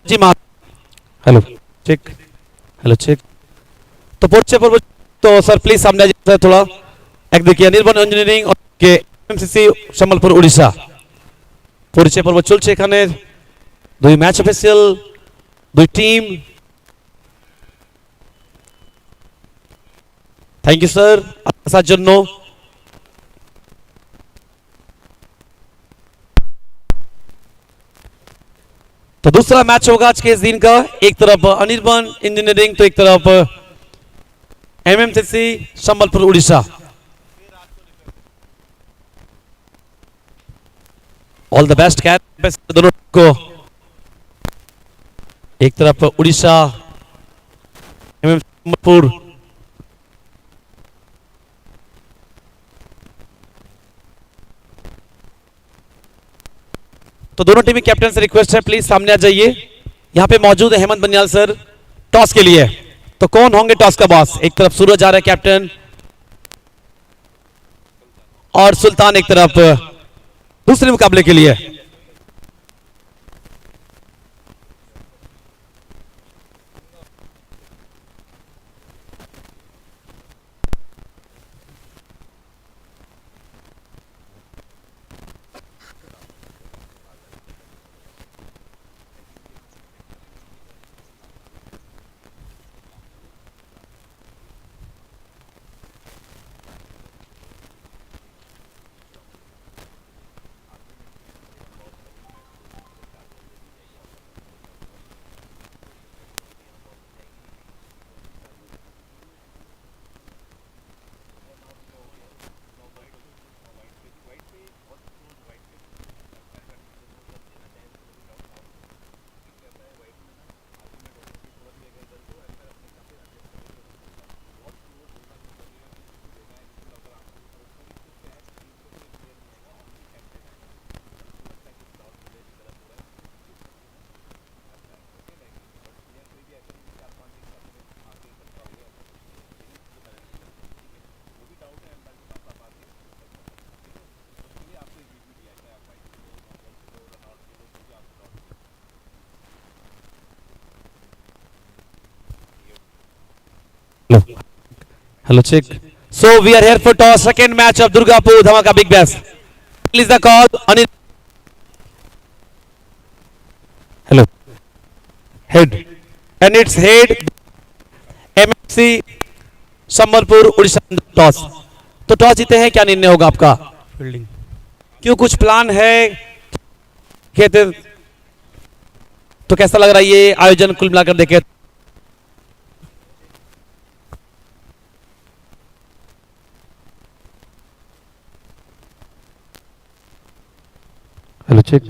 जी मा hello check hello check तो পড়ছে পড়ব তো স্যার প্লিজ সামনে আসুন স্যার थोड़ा এক দেখি নির্বাণ ইঞ্জিনিয়ারিং কে এমসিসি সম্বলপুর উড়িষ্যা পরিচয় পর্ব চলছে এখানে দুই ম্যাচ অফিসিয়াল দুই টিম थैंक यू सर আসার জন্য तो दूसरा मैच होगा आज के इस दिन का एक तरफ अनिर्बाण इंजीनियरिंग तो एक तरफ MMCC Sambalpur Orissa all the best cap दोनों को एक तरफ उड़ीसा एमएमसीसी संबलपुर तो दोनों टीम कैप्टन से रिक्वेस्ट है प्लीज सामने आ जाइए यहाँ पे मौजूद है हेमंत बनियाल सर टॉस के लिए तो कौन होंगे टॉस का बॉस एक तरफ सूरज आ रहा है कैप्टन और सुल्तान एक तरफ दूसरे मुकाबले के लिए Hello, check. So we are here for toss second match of Durgapur Dhamaka Big Bash. Please the call. Hello. Head. And it's head. MFC Sambalpur Orissa toss. तो टॉस जीते हैं क्या निर्णय होगा आपका? फील्डिंग. क्यों कुछ प्लान है? कहते तो कैसा लग रहा है ये आयोजन कुल मिलाकर देखें? Hello check.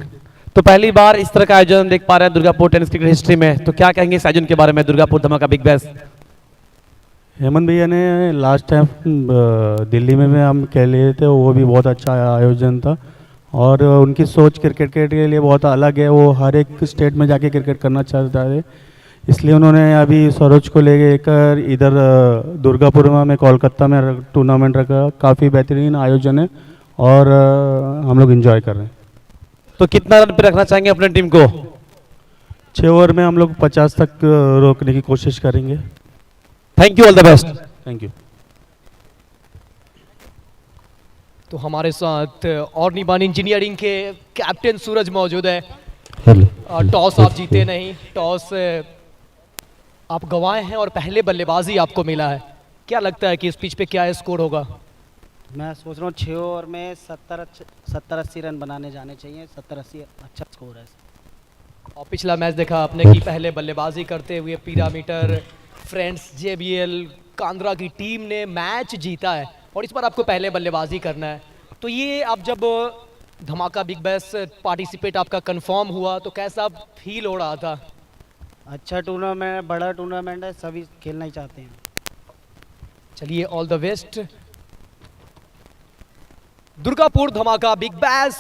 तो पहली बार इस तरह का आयोजन देख पा रहे हैं दुर्गापुर टेनिस क्रिकेट हिस्ट्री में तो क्या कहेंगे इस आयोजन के बारे में दुर्गापुर धमाका बिग बैश? हेमंत भैया ने लास्ट टाइम दिल्ली में भी हम कह लिए थे वो भी बहुत अच्छा आयोजन था और उनकी सोच क्रिकेट के लिए बहुत अलग है. वो हर एक स्टेट में जाके क्रिकेट करना चाहता है इसलिए उन्होंने अभी सरोज को लेकर इधर दुर्गापुर में कोलकाता में टूर्नामेंट रखा. काफ़ी बेहतरीन आयोजन है और हम लोग एंजॉय कर रहे हैं. तो कितना रन पे रखना चाहेंगे अपने टीम को? 6 ओवर में हम लोग 50 तक रोकने की कोशिश करेंगे. Thank you, all the best. Thank you. तो हमारे साथ अनिर्बाण इंजीनियरिंग के कैप्टन सूरज मौजूद है. टॉस आप जीते नहीं, टॉस आप गंवाए हैं और पहले बल्लेबाजी आपको मिला है. क्या लगता है कि इस पिच पे क्या स्कोर होगा? मैं सोच रहा हूँ 6 ओवर में 70-80 रन बनाने जाने चाहिए. 70-80 अच्छा स्कोर है. और पिछला मैच देखा आपने कि पहले बल्लेबाजी करते हुए पिरामीटर फ्रेंड्स JBL कांद्रा की टीम ने मैच जीता है और इस बार आपको पहले बल्लेबाजी करना है. तो ये आप जब धमाका बिग बैश पार्टिसिपेट आपका कंफर्म हुआ तो कैसा फील हो रहा था? अच्छा टूर्नामेंट, बड़ा टूर्नामेंट है, सभी खेलना ही चाहते हैं. चलिए, all the best. Durgapur Dhamaka big bash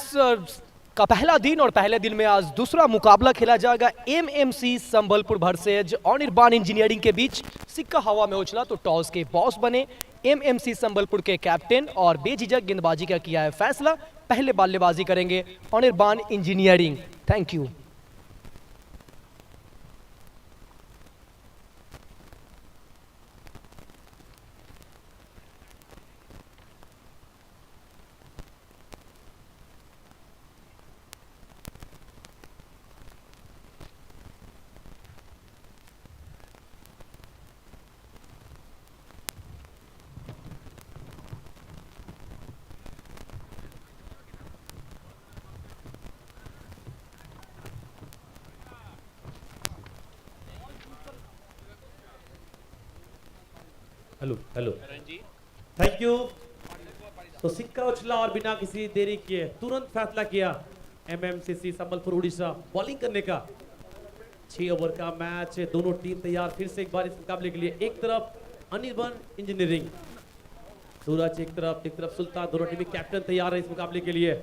का पहला दिन और पहले दिन में आज दूसरा मुकाबला खेला जाएगा MMC Sambalpur versus Anirban engineering के बीच. सिक्का हवा में उछला तो टॉस के बॉस बने MMC संबलपुर के कैप्टन और बेझिझक गेंदबाजी का किया है फैसला. पहले बल्लेबाजी करेंगे Anirban engineering. Thank you. Hello hello thank you. तो सिक्का उछला और बिना किसी देरी किए तुरंत फैसला किया एमएमसीसी संबलपुर उड़ीसा बॉलिंग करने का। 6 ओवर का मैच, दोनों टीम तैयार फिर से एक बार इस मुकाबले के लिए। एक तरफ अनिर्बाण इंजीनियरिंग, सूरज एक तरफ सुल्तान, दोनों टीम कैप्टन तैयार है इस मुकाबले के लिए।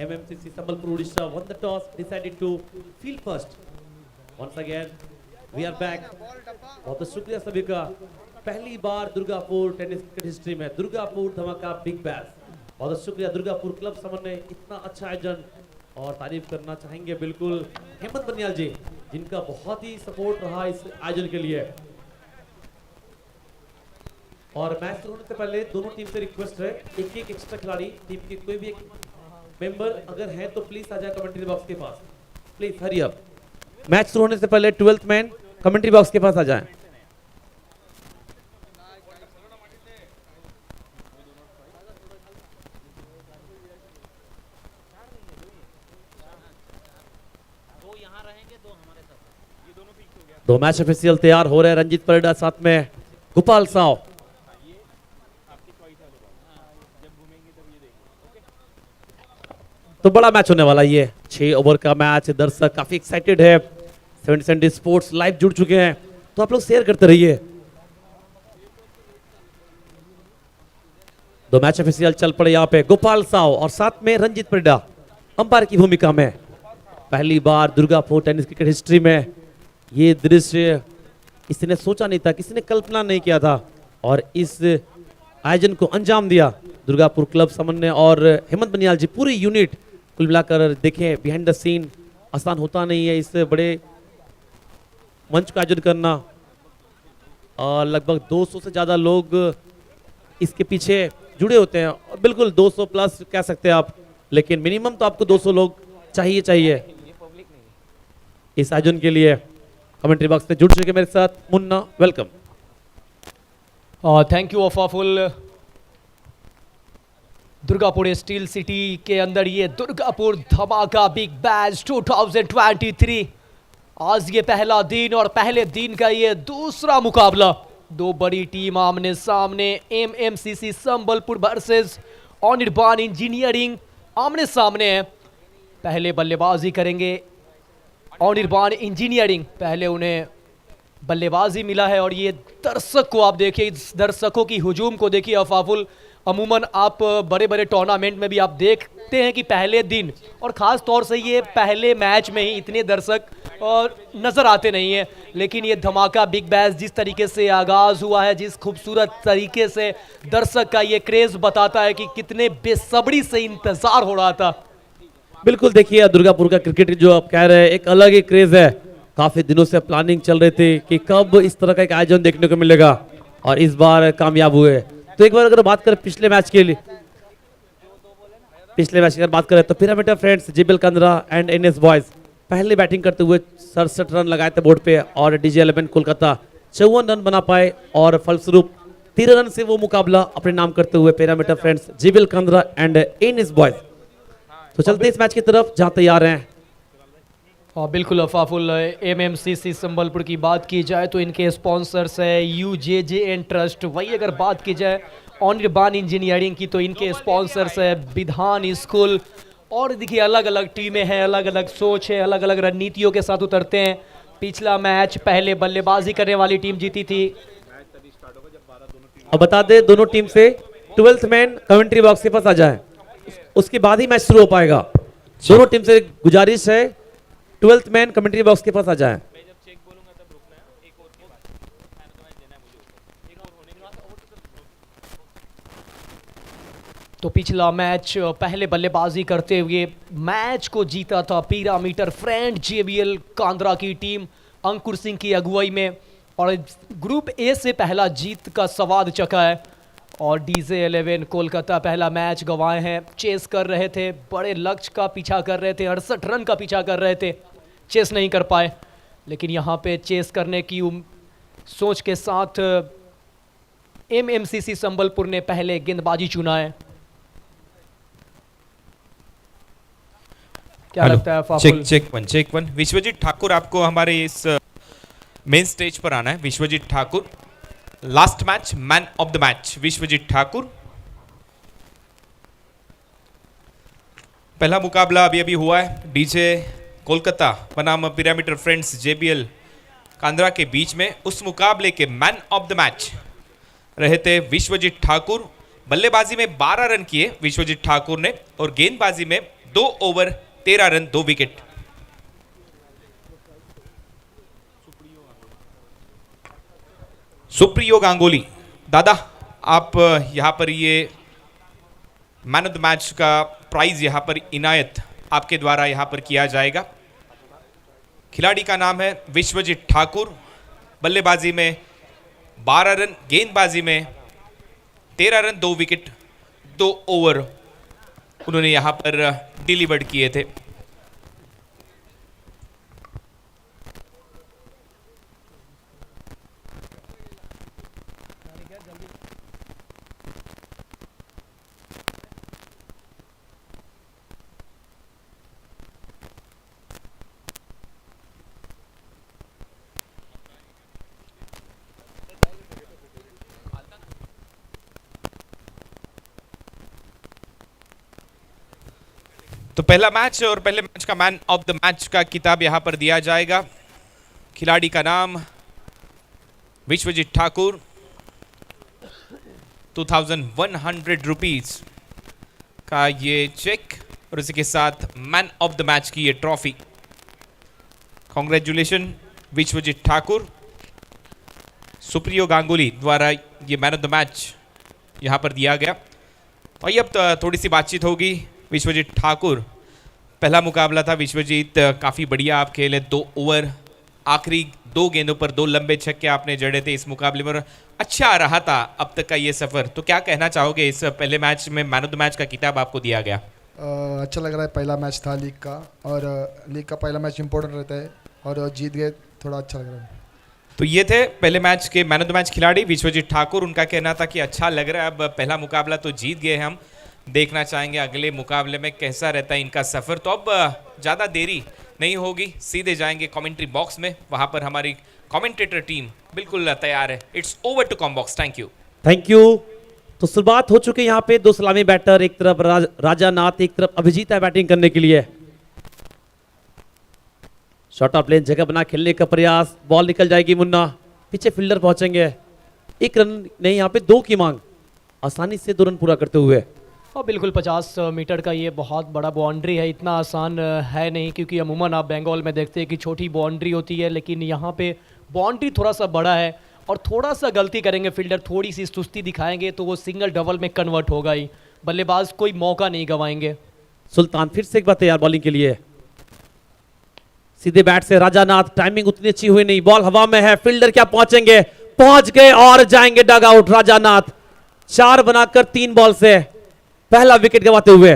MMCC Sambalpur Odisha won the toss, decided to field first. Once again, we are back. बहुत शुक्रिया सभी का। पहली बार दुर्गापुर टेनिस क्रिकेट हिस्ट्री में दुर्गापुर धमाका बिग बैश। बहुत शुक्रिया दुर्गापुर क्लब समन्वय, इतना अच्छा आयोजन। और तारीफ करना चाहेंगे बिल्कुल हेमंत बनियाल जी, जिनका बहुत ही सपोर्ट रहा इस आयोजन के लिए। और मैच शुरू होने से पहले दोनों टीम से रिक्वेस्ट है, एक एक एक्स्ट्रा खिलाड़ी टीम के कोई भी एक मेंबर अगर है तो प्लीज आ जाए कमेंट्री बॉक्स के पास। Please hurry up. मैच शुरू होने से पहले 12th मैन कमेंट्री बॉक्स के पास आ जाएं। दो मैच ऑफिशियल तैयार हो रहे हैं। रंजीत परिडा साथ में गोपाल साव। तो बड़ा मैच होने वाला ये 6 ओवर का मैच। दर्शक काफी एक्साइटेड है। 70 स्पोर्ट्स लाइव जुड़ चुके हैं, तो आप लोग शेयर करते रहिए। दो मैच ऑफिशियल चल पड़े यहाँ पे। गोपाल साव और साथ में रंजीत परिडा अंपायर की भूमिका में। पहली बार दुर्गापुर टेनिस क्रिकेट हिस्ट्री में ये दृश्य किसी ने सोचा नहीं था, किसी ने कल्पना नहीं किया था, और इस आयोजन को अंजाम दिया दुर्गापुर क्लब समन्वय और हेमंत बनियाल जी, पूरी यूनिट। कुल मिलाकर देखें बिहाइंड द सीन आसान होता नहीं है इस बड़े मंच का आयोजन करना। और लगभग 200 से ज़्यादा लोग इसके पीछे जुड़े होते हैं, और बिल्कुल 200 प्लस कह सकते हैं आप, लेकिन मिनिमम तो आपको 200 लोग चाहिए इस आयोजन के लिए। कमेंट्री बॉक्स में जुड़ चुके मेरे साथ मुन्ना, वेलकम। थैंक यू अफाफुल। दुर्गापुर स्टील सिटी के अंदर ये दुर्गापुर धमाका बिग बैश 2023। आज ये पहला दिन और पहले दिन का ये दूसरा मुकाबला। दो बड़ी टीम आमने सामने। एमएमसीसी संबलपुर वर्सेस अनिर्बाण इंजीनियरिंग आमने सामने है। पहले बल्लेबाजी करेंगे अनिर्बाण इंजीनियरिंग। पहले उन्हें बल्लेबाजी मिला है, और ये दर्शक को आप देखिए, इस दर्शकों की हुजूम को देखिए अफाफुल। अमूमन आप बड़े बड़े टूर्नामेंट में भी आप देखते हैं कि पहले दिन और ख़ास तौर से ये पहले मैच में ही इतने दर्शक और नज़र आते नहीं हैं, लेकिन ये धमाका बिग बैश जिस तरीके से आगाज़ हुआ है, जिस खूबसूरत तरीके से दर्शक का ये क्रेज़ बताता है कि कितने बेसब्री से इंतज़ार हो रहा था। बिल्कुल देखिए दुर्गापुर का क्रिकेट जो आप कह रहे हैं एक अलग ही क्रेज है। काफी दिनों से प्लानिंग चल रही थी कि कब इस तरह का एक आयोजन देखने को मिलेगा, और इस बार कामयाब हुए। तो एक बार अगर बात करें पिछले मैच की अगर बात करें तो pyramid friends JBL Kandra and NS boys पहले बैटिंग करते हुए 67 रन लगाए थे बोर्ड पे, और DG11 कोलकाता 54 रन बना पाए, और फलस्वरूप 13 रन से वो मुकाबला अपने नाम करते हुए pyramid friends JBL Kandra and NS boys. तो चलते इस मैच की तरफ जहां तैयार हैं। हाँ बिल्कुल अफाफुल। एमएमसीसी संबलपुर की बात की जाए तो इनके स्पॉन्सर्स है UJJN ट्रस्ट। वही अगर बात की जाए अनिर्बाण इंजीनियरिंग की तो इनके स्पॉन्सर्स है विधान स्कूल। और देखिए अलग अलग टीमें हैं, अलग अलग सोच है, अलग अलग रणनीतियों के साथ उतरते हैं। पिछला मैच पहले बल्लेबाजी करने वाली टीम जीती थी। अब बता दें दोनों टीम से 12th मैन कमेंट्री बॉक्स के पास आ जाए, उसके बाद ही मैच शुरू हो पाएगा। दोनों टीम से गुजारिश है 12th मैन कमेंट्री बॉक्स के पास आ जाए। तो पिछला मैच पहले बल्लेबाजी करते हुए मैच को जीता था पिरामिड फ्रेंड JBL कांद्रा की टीम अंकुर सिंह की अगुवाई में, और ग्रुप ए से पहला जीत का स्वाद चखा है। और DG11 कोलकाता पहला मैच गंवाए हैं। चेस कर रहे थे, बड़े लक्ष्य का पीछा कर रहे थे, 68 रन का पीछा कर रहे थे, चेस नहीं कर पाए। लेकिन यहाँ पे चेस करने की सोच के साथ MMCC संबलपुर ने पहले गेंदबाजी चुना है। क्या लगता है चेक फाफुल? Check one. विश्वजीत ठाकुर, आपको हमारे इस मेन स्टेज पर आना है। Biswajit Thakur, last match man of the match Biswajit Thakur. पहला मुकाबला अभी अभी हुआ है डीजे कोलकाता बनाम पिरामिड फ्रेंड्स जेबीएल कांद्रा के बीच में। उस मुकाबले के मैन ऑफ द मैच रहे थे विश्वजीत ठाकुर। बल्लेबाजी में 12 रन किए विश्वजीत ठाकुर ने और गेंदबाजी में 2 over 13 run 2 wicket. Supriyo Ganguly, दादा आप यहां पर ये मैन ऑफ द मैच का प्राइज यहां पर इनायत आपके द्वारा यहां पर किया जाएगा। खिलाड़ी का नाम है विश्वजीत ठाकुर। बल्लेबाजी में 12 रन, गेंदबाजी में 13 रन 2 विकेट 2 ओवर उन्होंने यहां पर डिलीवर्ड किए थे। तो पहला मैच और पहले मैच का मैन ऑफ द मैच का किताब यहां पर दिया जाएगा। खिलाड़ी का नाम विश्वजीत ठाकुर, 2100 रुपीज का ये चेक और उसी के साथ मैन ऑफ द मैच की ये ट्रॉफी। कांग्रेचुलेशन विश्वजीत ठाकुर। सुप्रियो गांगुली द्वारा ये मैन ऑफ द मैच यहां पर दिया गया। तो आइए अब थोड़ी सी बातचीत होगी। विश्वजीत ठाकुर, पहला मुकाबला था विश्वजीत, काफ़ी बढ़िया आप खेले। 2 ओवर, आखिरी 2 गेंदों पर 2 लंबे छक्के आपने जड़े थे इस मुकाबले में। अच्छा रहा था अब तक का ये सफ़र। तो क्या कहना चाहोगे, इस पहले मैच में मैन ऑफ द मैच का किताब आपको दिया गया? अच्छा लग रहा है। पहला मैच था लीग का और लीग का पहला मैच इंपॉर्टेंट रहता है और जीत गए, थोड़ा अच्छा लग रहा है। तो ये थे पहले मैच के मैन ऑफ द मैच खिलाड़ी विश्वजीत ठाकुर। उनका कहना था कि अच्छा लग रहा है, अब पहला मुकाबला तो जीत गए हम, देखना चाहेंगे अगले मुकाबले में कैसा रहता है इनका सफ़र। तो अब ज़्यादा देरी नहीं होगी, सीधे जाएंगे कमेंट्री बॉक्स में। वहाँ पर हमारी कमेंटेटर टीम बिल्कुल तैयार है। It's over to comm box. Thank you. Thank you. तो शुरुआत हो चुकी है यहाँ पे। 2 सलामी बैटर, एक तरफ राजा नाथ, एक तरफ अभिजीत है बैटिंग करने के लिए। शॉर्ट ऑफ लेन जगह बना खेलने का प्रयास, बॉल निकल जाएगी मुन्ना, पीछे फील्डर पहुंचेंगे। 1 रन नहीं, यहाँ पे 2 की मांग, आसानी से 2 रन पूरा करते हुए। और बिल्कुल 50 मीटर का ये बहुत बड़ा बाउंड्री है, इतना आसान है नहीं, क्योंकि अमूमन आप बंगाल में देखते हैं कि छोटी बाउंड्री होती है, लेकिन यहाँ पे बाउंड्री थोड़ा सा बड़ा है और थोड़ा सा गलती करेंगे फील्डर, थोड़ी सी सुस्ती दिखाएंगे तो वो सिंगल डबल में कन्वर्ट होगा ही। बल्लेबाज कोई मौका नहीं गंवाएंगे। सुल्तान फिर से एक बार तैयार बॉलिंग के लिए। सीधे बैट से राजा नाथ, टाइमिंग उतनी अच्छी हुई नहीं, बॉल हवा में है, फील्डर क्या पहुंचेंगे, पहुंच गए और जाएंगे डग आउट। राजा नाथ 4 बनाकर 3 बॉल से पहला विकेट गंवाते हुए।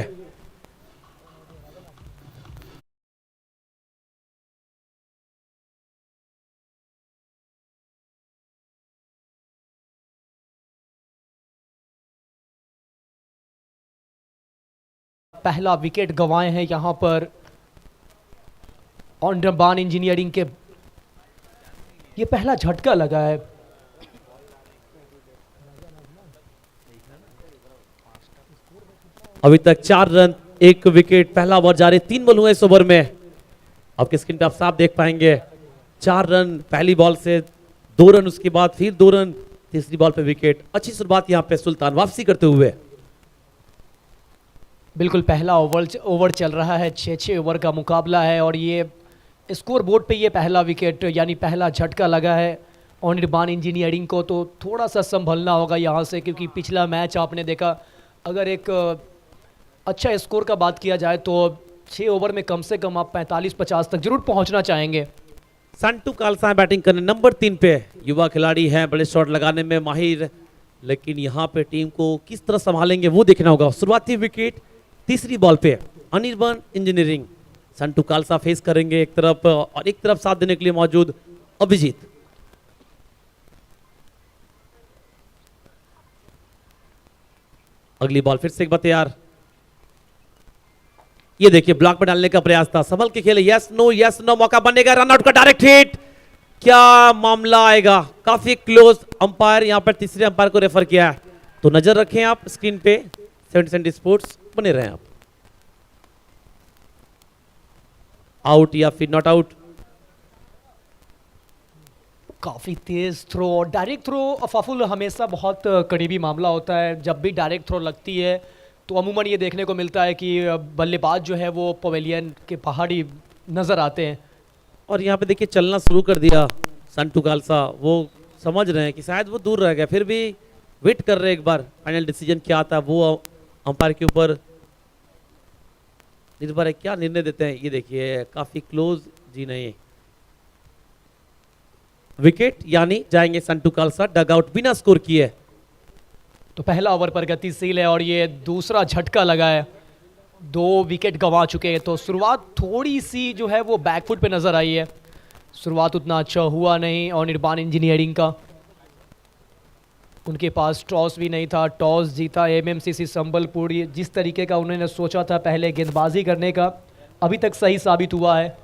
पहला विकेट गंवाए हैं यहां पर ऑनडबान इंजीनियरिंग के। ये पहला झटका लगा है। अभी तक 4 रन 1 विकेट, पहला ओवर जारी, 3 बॉल हुए इस ओवर में। आपके स्क्रीन पे आप साफ देख पाएंगे 4 रन पहली बॉल से, 2 रन उसके बाद फिर 2 रन, तीसरी बॉल पे विकेट। अच्छी शुरुआत यहाँ पे सुल्तान वापसी करते हुए। बिल्कुल पहला ओवर चल रहा है, 6-6 ओवर का मुकाबला है और ये स्कोर बोर्ड पे ये पहला विकेट यानी पहला झटका लगा है ऑनडबान इंजीनियरिंग को। तो थोड़ा सा संभलना होगा यहाँ से, क्योंकि पिछला मैच आपने देखा, अगर एक अच्छा स्कोर का बात किया जाए तो 6 ओवर में कम से कम आप 45-50 तक जरूर पहुंचना चाहेंगे। संटू खालसा बैटिंग करने नंबर 3 पे, युवा खिलाड़ी हैं, बड़े शॉट लगाने में माहिर, लेकिन यहाँ पे टीम को किस तरह संभालेंगे वो देखना होगा। शुरुआती विकेट तीसरी बॉल पे अनिर्बान इंजीनियरिंग, संटू खालसा फेस करेंगे एक तरफ और एक तरफ साथ देने के लिए मौजूद अभिजीत। अगली बॉल फिर से एक बार तैयार। ये देखिए ब्लॉक पर डालने का प्रयास था, संभल के खेले, यस नो मौका बनेगा, रन आउट का डायरेक्ट हिट, क्या मामला आएगा, काफी क्लोज। अंपायर यहां पर तीसरे अंपायर को रेफर किया है, तो नजर रखें आप स्क्रीन पे, 70 स्पोर्ट्स बने रहें आप। आउट या फिर नॉट आउट? काफ़ी तेज थ्रो और डायरेक्ट थ्रो अफाफुल हमेशा बहुत करीबी मामला होता है। जब भी डायरेक्ट थ्रो लगती है तो अमूमन ये देखने को मिलता है कि बल्लेबाज जो है वो पवेलियन के पहाड़ी नज़र आते हैं। और यहाँ पे देखिए चलना शुरू कर दिया संटू खालसा, वो समझ रहे हैं कि शायद वो दूर रह गया, फिर भी वेट कर रहे हैं एक बार फाइनल डिसीजन क्या आता है, वो अंपायर के ऊपर निर्भर है, क्या निर्णय देते हैं। ये देखिए काफी क्लोज, जी नहीं, विकेट यानी जाएंगे संटू खालसा, डग आउट बिना स्कोर किए। तो पहला ओवर पर गतिशील है और ये दूसरा झटका लगा है, 2 विकेट गंवा चुके हैं। तो शुरुआत थोड़ी सी जो है वो बैकफुट पे नज़र आई है, शुरुआत उतना अच्छा हुआ नहीं। और निर्बान इंजीनियरिंग का उनके पास टॉस भी नहीं था, टॉस जीता एमएमसीसी संबलपुर। ये जिस तरीके का उन्होंने सोचा था पहले गेंदबाजी करने का, अभी तक सही साबित हुआ है।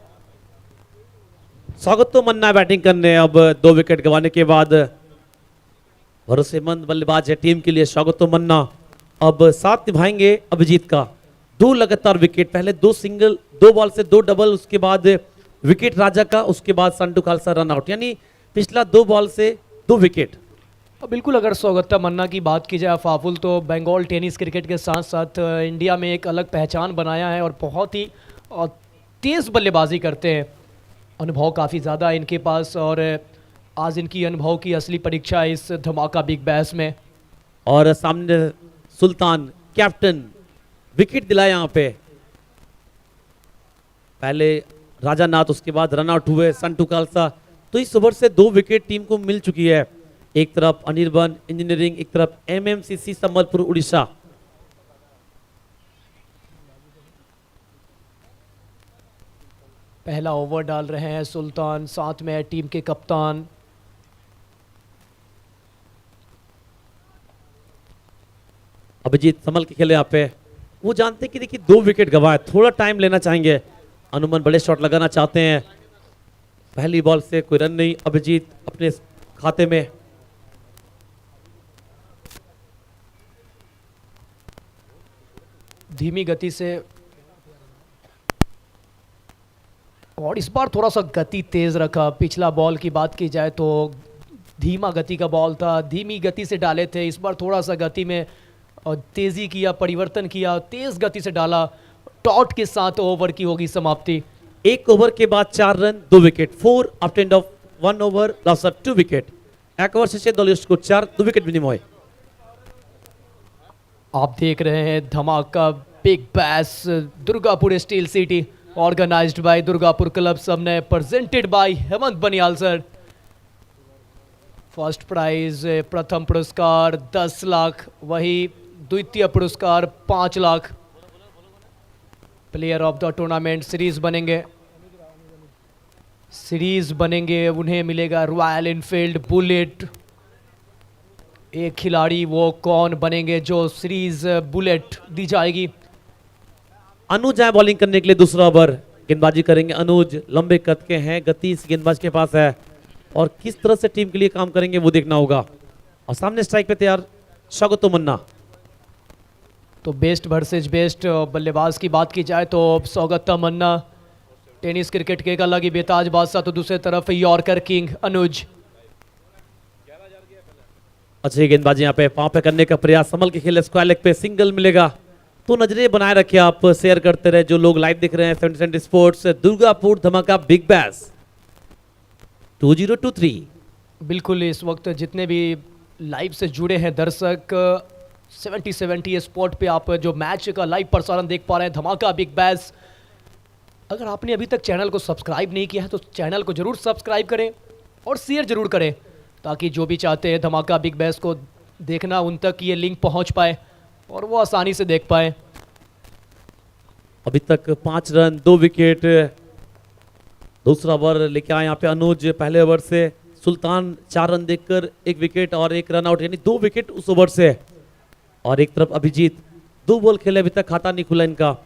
स्वागत तो मन्ना बैटिंग करने, अब 2 विकेट गंवाने के बाद भरोसेमंद बल्लेबाज है टीम के लिए स्वागत तो मन्ना। अब साथ निभाएंगे अभिजीत का, 2 लगातार विकेट, पहले 2 सिंगल, 2 बॉल से 2 डबल, उसके बाद विकेट राजा का, उसके बाद संटू खालसा रन आउट, यानी पिछला 2 बॉल से 2 विकेट। बिल्कुल, अगर सौगत्ता मन्ना की बात की जाए फाफुल, तो बंगाल टेनिस क्रिकेट के साथ साथ इंडिया में एक अलग पहचान बनाया है और बहुत ही तेज़ बल्लेबाजी करते हैं, अनुभव काफ़ी ज़्यादा है इनके पास। और आज इनकी अनुभव की असली परीक्षा है इस धमाका बिग बैश में। और सामने सुल्तान कैप्टन विकेट दिलाया यहाँ पे, पहले राजा नाथ, उसके बाद रन आउट हुए संटू खालसा। तो इस ओवर से 2 विकेट टीम को मिल चुकी है, एक तरफ अनिर्बन इंजीनियरिंग, एक तरफ एमएमसीसी संबलपुर उड़ीसा। पहला ओवर डाल रहे हैं सुल्तान, साथ में टीम के कप्तान। अभिजीत संभल के खेले यहाँ पे, वो जानते हैं कि देखिए 2 विकेट गंवाए, थोड़ा टाइम लेना चाहेंगे, अनुमान बड़े शॉट लगाना चाहते हैं। पहली बॉल से कोई रन नहीं अभिजीत अपने खाते में। धीमी गति से, और इस बार थोड़ा सा गति तेज रखा। पिछला बॉल की बात की जाए तो धीमा गति का बॉल था, धीमी गति से डाले थे, इस बार थोड़ा सा गति में और तेजी किया, परिवर्तन किया, तेज गति से डाला। टॉट के साथ ओवर की होगी समाप्ति। 1 ओवर के बाद 4 run 2 wicket, 4 after end of 1 over loss of 2 wicket. 1 over शेषे दलीय स्कोर 4, 2 विकेट विनिमय। आप देख रहे हैं Dhamaka big Bash, Durgapur steel city, organised by Durgapur club, सबने presented by Hemant Baniyal sir. First prize प्रथम पुरस्कार 10 लाख, वही द्वितीय पुरस्कार 5 lakh. Player of the tournament series बनेंगे, उन्हें मिलेगा रॉयल एनफील्ड बुलेट। एक खिलाड़ी वो कौन बनेंगे जो सीरीज बुलेट दी जाएगी? अनुज आए बॉलिंग करने के लिए, दूसरा ओवर गेंदबाजी करेंगे अनुज, लंबे कद के हैं, गति इस गेंदबाज के पास है और किस तरह से टीम के लिए काम करेंगे वो देखना होगा। और सामने स्ट्राइक पे तैयार स्वागत मन्ना। तो बेस्ट वर्सेज बेस्ट बल्लेबाज की बात की जाए तो स्वागत मन्ना, टेनिस क्रिकेट के एक अलग ही बेताज बादशाह, तो दूसरी तरफ यॉर्कर किंग अनुज। अच्छी गेंदबाजी यहाँ पे पांव पे करने का प्रयास, संभल के खेले, स्क्वायर लेग पे सिंगल मिलेगा। तो नजरें बनाए रखे आप, शेयर करते रहे जो लोग लाइव देख रहे हैं 70 sports Durgapur Dhamaka big bash 2023। बिल्कुल, इस वक्त जितने भी लाइव से जुड़े हैं दर्शक 70 स्पोर्ट पे आप जो मैच का लाइव प्रसारण देख पा रहे हैं धमाका बिग बैश। अगर आपने अभी तक चैनल को सब्सक्राइब नहीं किया है तो चैनल को जरूर सब्सक्राइब करें और शेयर जरूर करें, ताकि जो भी चाहते हैं धमाका बिग बैश को देखना उन तक ये लिंक पहुंच पाए और वो आसानी से देख पाए। अभी तक 5 रन 2 विकेट। दूसरा ओवर लेके आए यहाँ पे अनुज, पहले ओवर से सुल्तान 4 रन देकर 1 विकेट और 1 रन आउट, यानी 2 विकेट उस ओवर से। और एक तरफ अभिजीत 2 बॉल खेले, अभी तक खाता नहीं खुला इनका।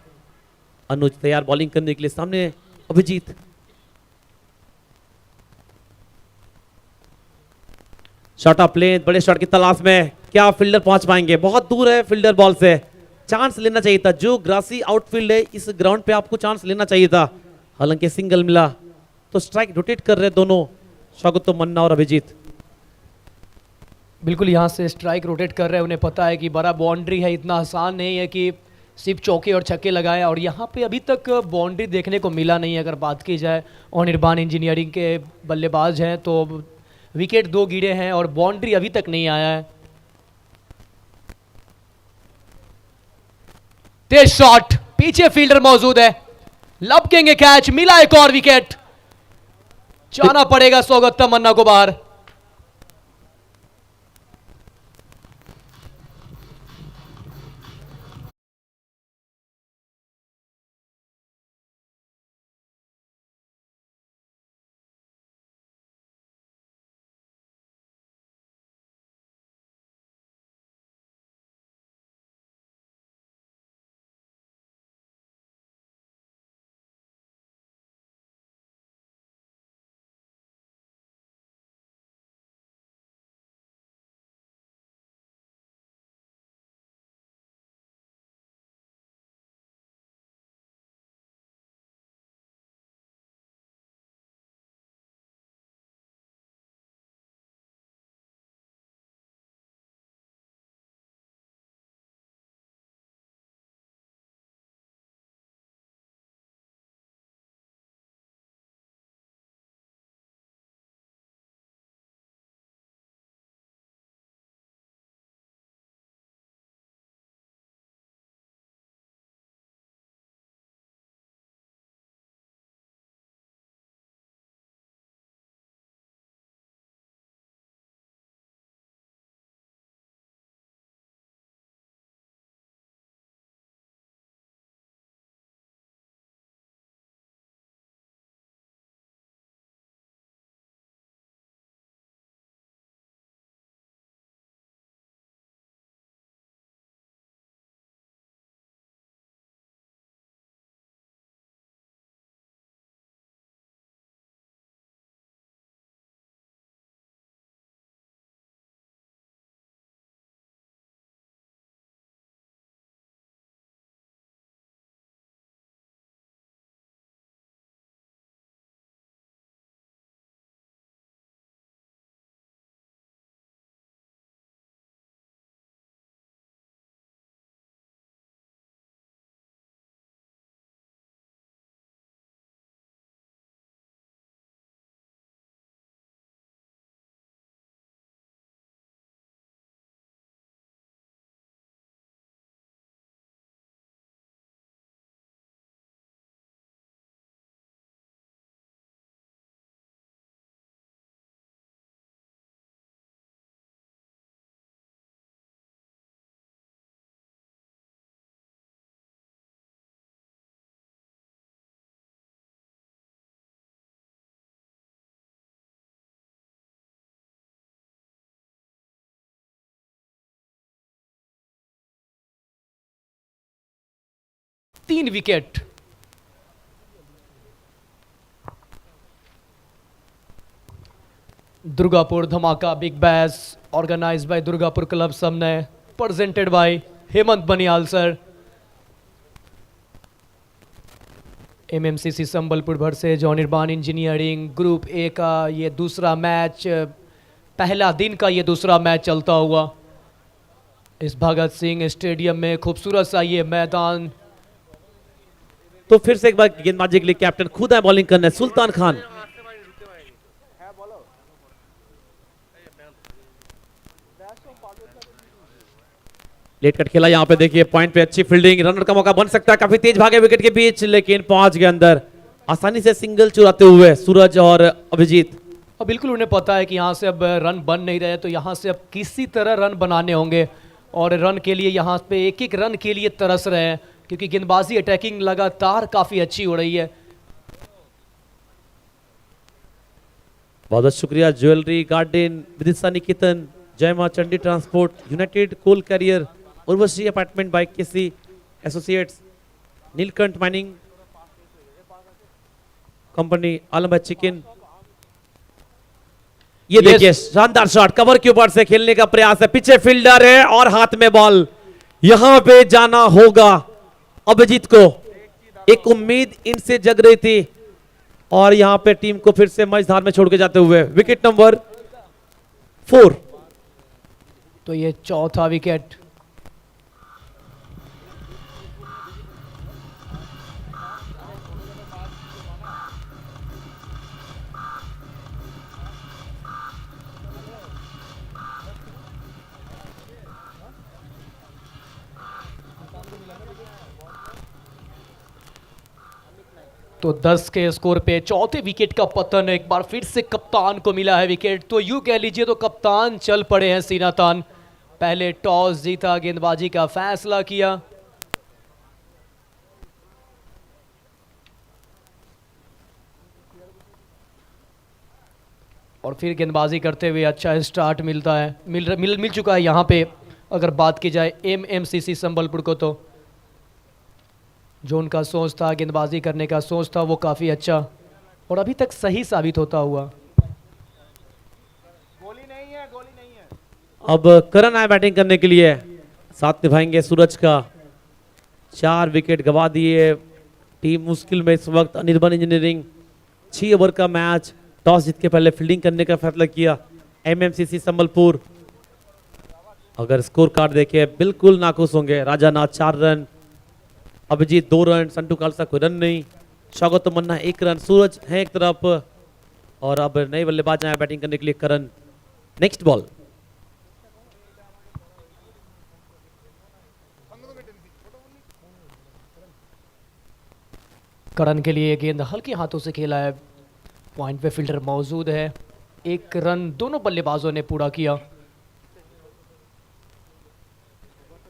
अनुज तैयार बॉलिंग करने के लिए, सामने अभिजीत। शॉट ऑफ प्ले, बड़े शॉट की तलाश में, क्या फील्डर पहुंच पाएंगे? बहुत दूर है फील्डर बॉल से, चांस लेना चाहिए था। जो ग्रासी आउटफील्ड है इस ग्राउंड पे आपको चांस लेना चाहिए था, हालांकि सिंगल मिला। तो स्ट्राइक रोटेट कर रहे दोनों, स्वागत मन्ना और अभिजीत। बिल्कुल यहाँ से स्ट्राइक रोटेट कर रहे हैं, उन्हें पता है कि बड़ा बाउंड्री है, इतना आसान नहीं है कि सिर्फ चौके और छक्के लगाए। और यहाँ पे अभी तक बाउंड्री देखने को मिला नहीं है। अगर बात की जाए अनिर्बाण इंजीनियरिंग के बल्लेबाज हैं तो विकेट 2 गिरे हैं और बाउंड्री अभी तक नहीं आया है। तेज शॉट, पीछे फील्डर मौजूद है, लपकेंगे कैच, मिला एक और विकेट। जाना पड़ेगा स्वागत मन्ना को बाहर। तीन विकेट। Durgapur Dhamaka big bash organise by Durgapur club समने, presented by Hemant Baniyal sir. MMCC Sambalpur versus Anirban engineering group A का ये दूसरा मैच, पहला दिन का ये दूसरा मैच चलता हुआ इस भगत सिंह स्टेडियम में। खूबसूरत सा ये मैदान। तो फिर से एक बार गेंदबाजी के लिए कैप्टन खुद है बॉलिंग करने, सुल्तान खान। लेट कट खेला यहाँ पे, देखिए पॉइंट पे अच्छी फील्डिंग, रनर का मौका बन सकता है, काफी तेज भागे विकेट के बीच, लेकिन पहुंच गए अंदर आसानी से सिंगल चुराते हुए सूरज और अभिजीत। और बिल्कुल उन्हें पता है कि यहाँ से अब रन बन नहीं रहे, तो यहाँ से अब किसी तरह रन बनाने होंगे और रन के लिए यहाँ पे एक एक रन के लिए तरस रहे हैं, क्योंकि गेंदबाजी अटैकिंग लगातार काफी अच्छी हो रही है। बहुत बहुत शुक्रिया jewellery garden, Vidisha Niketan, Jai Maa Chandi transport, united coal carrier, Urvashi apartment by KC associates, Neelkanth mining company, Alam भाई चिकन। ये Yes. देखिए शानदार शॉट, कवर के ऊपर से खेलने का प्रयास है, पीछे फील्डर है और हाथ में बॉल। यहां पे जाना होगा अभिजीत को, एक उम्मीद इनसे जग रही थी और यहां पे टीम को फिर से मझधार में छोड़ के जाते हुए विकेट नंबर 4। तो ये चौथा विकेट। तो 10 के स्कोर पे चौथे विकेट का पतन, एक बार फिर से कप्तान को मिला है विकेट। तो यूं कह लीजिए तो कप्तान चल पड़े हैं सीना तान। पहले टॉस जीता, गेंदबाजी का फैसला किया। और फिर गेंदबाजी करते हुए अच्छा स्टार्ट मिलता है, मिल चुका है यहाँ पे। अगर बात की जाए एमएमसीसी संबलपुर को, तो जो उनका सोच था, गेंदबाजी करने का सोच था, वो काफ़ी अच्छा और अभी तक सही साबित होता हुआ। अब करण आए बैटिंग करने के लिए, साथ निभाएंगे सूरज का। 4 विकेट गवा दिए टीम मुश्किल में इस वक्त। अनिर्बन इंजीनियरिंग 6 ओवर का मैच, टॉस जीत के पहले फील्डिंग करने का फैसला किया एमएमसीसी संबलपुर। अगर स्कोर कार्ड देखें बिल्कुल नाखुश होंगे। राजानाथ 4 रन, अभिजीत 2 रन, संटू खालसा कोई रन नहीं, स्वागत मन्ना 1 रन, सूरज है एक तरफ और अब नए बल्लेबाज आए बैटिंग करने के लिए करण। Next ball. करण के लिए गेंद हल्के हाथों से खेला है, पॉइंट पे फील्डर मौजूद है। 1 रन दोनों बल्लेबाजों ने पूरा किया।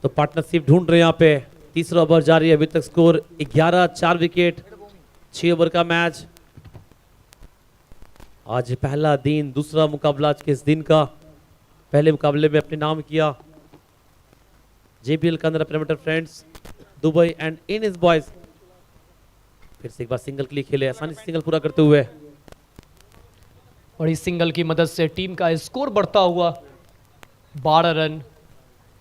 तो पार्टनरशिप ढूंढ रहे हैं यहाँ पे। तीसरा ओवर जारी है, अभी तक स्कोर 11, 4 विकेट, 6 ओवर का मैच। आज पहला दिन, दूसरा मुकाबला आज के इस दिन का। पहले मुकाबले में अपने नाम किया JBL Kandra parameter friends Dubai and N S boys. फिर से एक बार सिंगल के लिए खेले, आसानी से सिंगल पूरा करते हुए। और इस सिंगल की मदद से टीम का स्कोर बढ़ता हुआ 12 रन,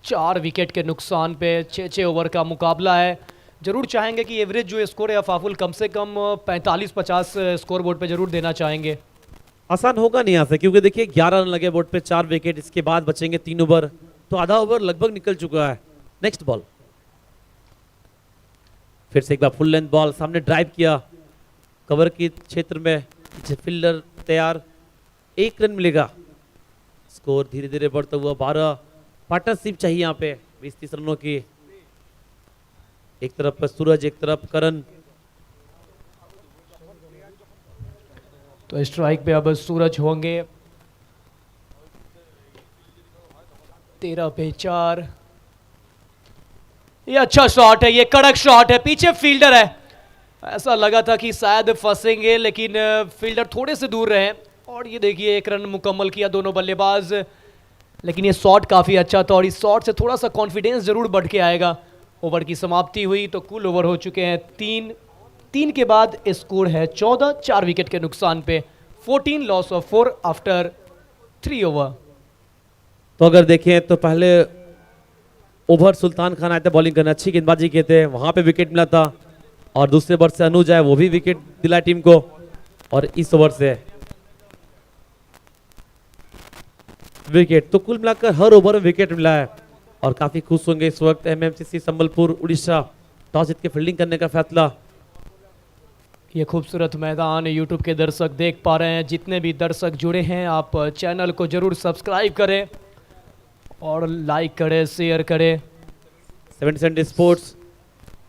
4 विकेट के नुकसान पे 6 ओवर का मुकाबला है। जरूर चाहेंगे कि एवरेज जो स्कोर है अफाफुल कम से कम 45-50 स्कोर बोर्ड पे जरूर देना चाहेंगे। आसान होगा नहीं यहाँ से, क्योंकि देखिए 11 रन लगे बोर्ड पे, 4 विकेट, इसके बाद बचेंगे 3 ओवर, तो आधा ओवर लगभग निकल चुका है। Next ball. फिर से एक बार फुल लेंथ बॉल, सामने ड्राइव किया, कवर के क्षेत्र में, पीछे फील्डर तैयार, 1 रन मिलेगा। स्कोर धीरे धीरे बढ़ता हुआ 12। पार्टनरशिप चाहिए यहाँ पे 20-30 रनों की। एक तरफ सूरज, एक तरफ करण। तो स्ट्राइक पे अब सूरज होंगे। 13 पे 4। ये अच्छा शॉट है, ये कड़क शॉट है, पीछे फील्डर है। ऐसा लगा था कि शायद फंसेंगे, लेकिन फील्डर थोड़े से दूर रहे और ये देखिए 1 रन मुकम्मल किया दोनों बल्लेबाज। लेकिन ये शॉट काफ़ी अच्छा था और इस शॉट से थोड़ा सा कॉन्फिडेंस जरूर बढ़ के आएगा। ओवर की समाप्ति हुई तो कुल ओवर हो चुके हैं 3 के बाद स्कोर है 14, 4 विकेट के नुकसान पे। 14 लॉस ऑफ 4 आफ्टर 3 ओवर। तो अगर देखें तो पहले ओवर सुल्तान खान आए थे बॉलिंग करने, अच्छी गेंदबाजी किए थे, वहां पे विकेट मिला था। और दूसरे ओवर से अनुज आए, वो भी विकेट दिलाए टीम को। और इस ओवर से विकेट, तो कुल मिलाकर हर ओवर में विकेट मिला है और काफी खुश होंगे इस वक्त एमएमसीसी संबलपुर उड़ीसा। टॉस जीत के फील्डिंग करने का फैसला। ये खूबसूरत मैदान यूट्यूब के दर्शक देख पा रहे हैं। जितने भी दर्शक जुड़े हैं, आप चैनल को जरूर सब्सक्राइब करें और लाइक करें, शेयर करें। 70 स्पोर्ट्स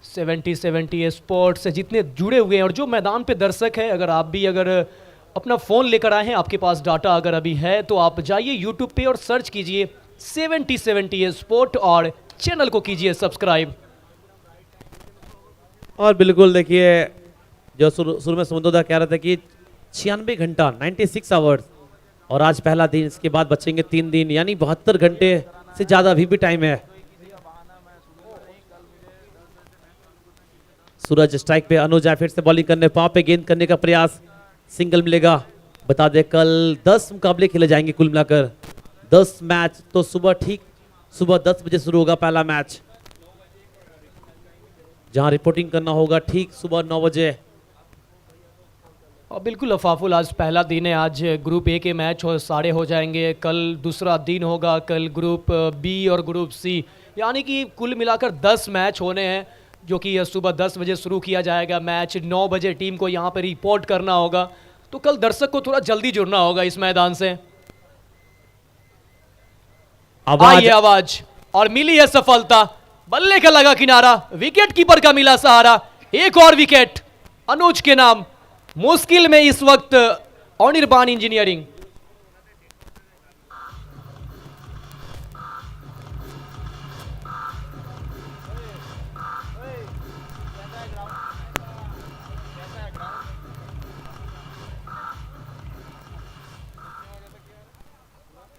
70 स्पोर्ट्स से जितने जुड़े हुए हैं और जो मैदान पे दर्शक है, अगर आप भी अपना फ़ोन लेकर आए हैं, आपके पास डाटा अगर अभी है, तो आप जाइए यूट्यूब पे और सर्च कीजिए 70 स्पोर्ट और चैनल को कीजिए सब्सक्राइब। और बिल्कुल देखिए, जो शुरू में समुद्रोदा कह रहे थे कि 96 घंटा 96 आवर्स, और आज पहला दिन, इसके बाद बचेंगे 3 दिन, यानी 72 घंटे से ज़्यादा अभी भी टाइम है। सूरज स्ट्राइक पे, अनुज आए फिर से बॉलिंग करने, पाव पे गेंद करने का प्रयास, सिंगल मिलेगा। बता दे कल 10 मुकाबले खेले जाएंगे कुल मिलाकर 10 मैच। तो सुबह 10 बजे शुरू होगा पहला मैच, जहां रिपोर्टिंग करना होगा ठीक सुबह 9 बजे। और बिल्कुल अफाफुल, आज पहला दिन है, आज ग्रुप ए के मैच सारे हो जाएंगे, कल दूसरा दिन होगा, कल ग्रुप बी और ग्रुप सी, यानी कि कुल मिलाकर 10 मैच होने हैं, जो कि सुबह 10 बजे शुरू किया जाएगा मैच। 9 बजे टीम को यहाँ पर रिपोर्ट करना होगा, तो कल दर्शक को थोड़ा जल्दी जुड़ना होगा इस मैदान से। आई है आवाज और मिली है सफलता, बल्ले का लगा किनारा, विकेट कीपर का मिला सहारा, एक और विकेट अनुज के नाम। मुश्किल में इस वक्त अनिर्बाण इंजीनियरिंग।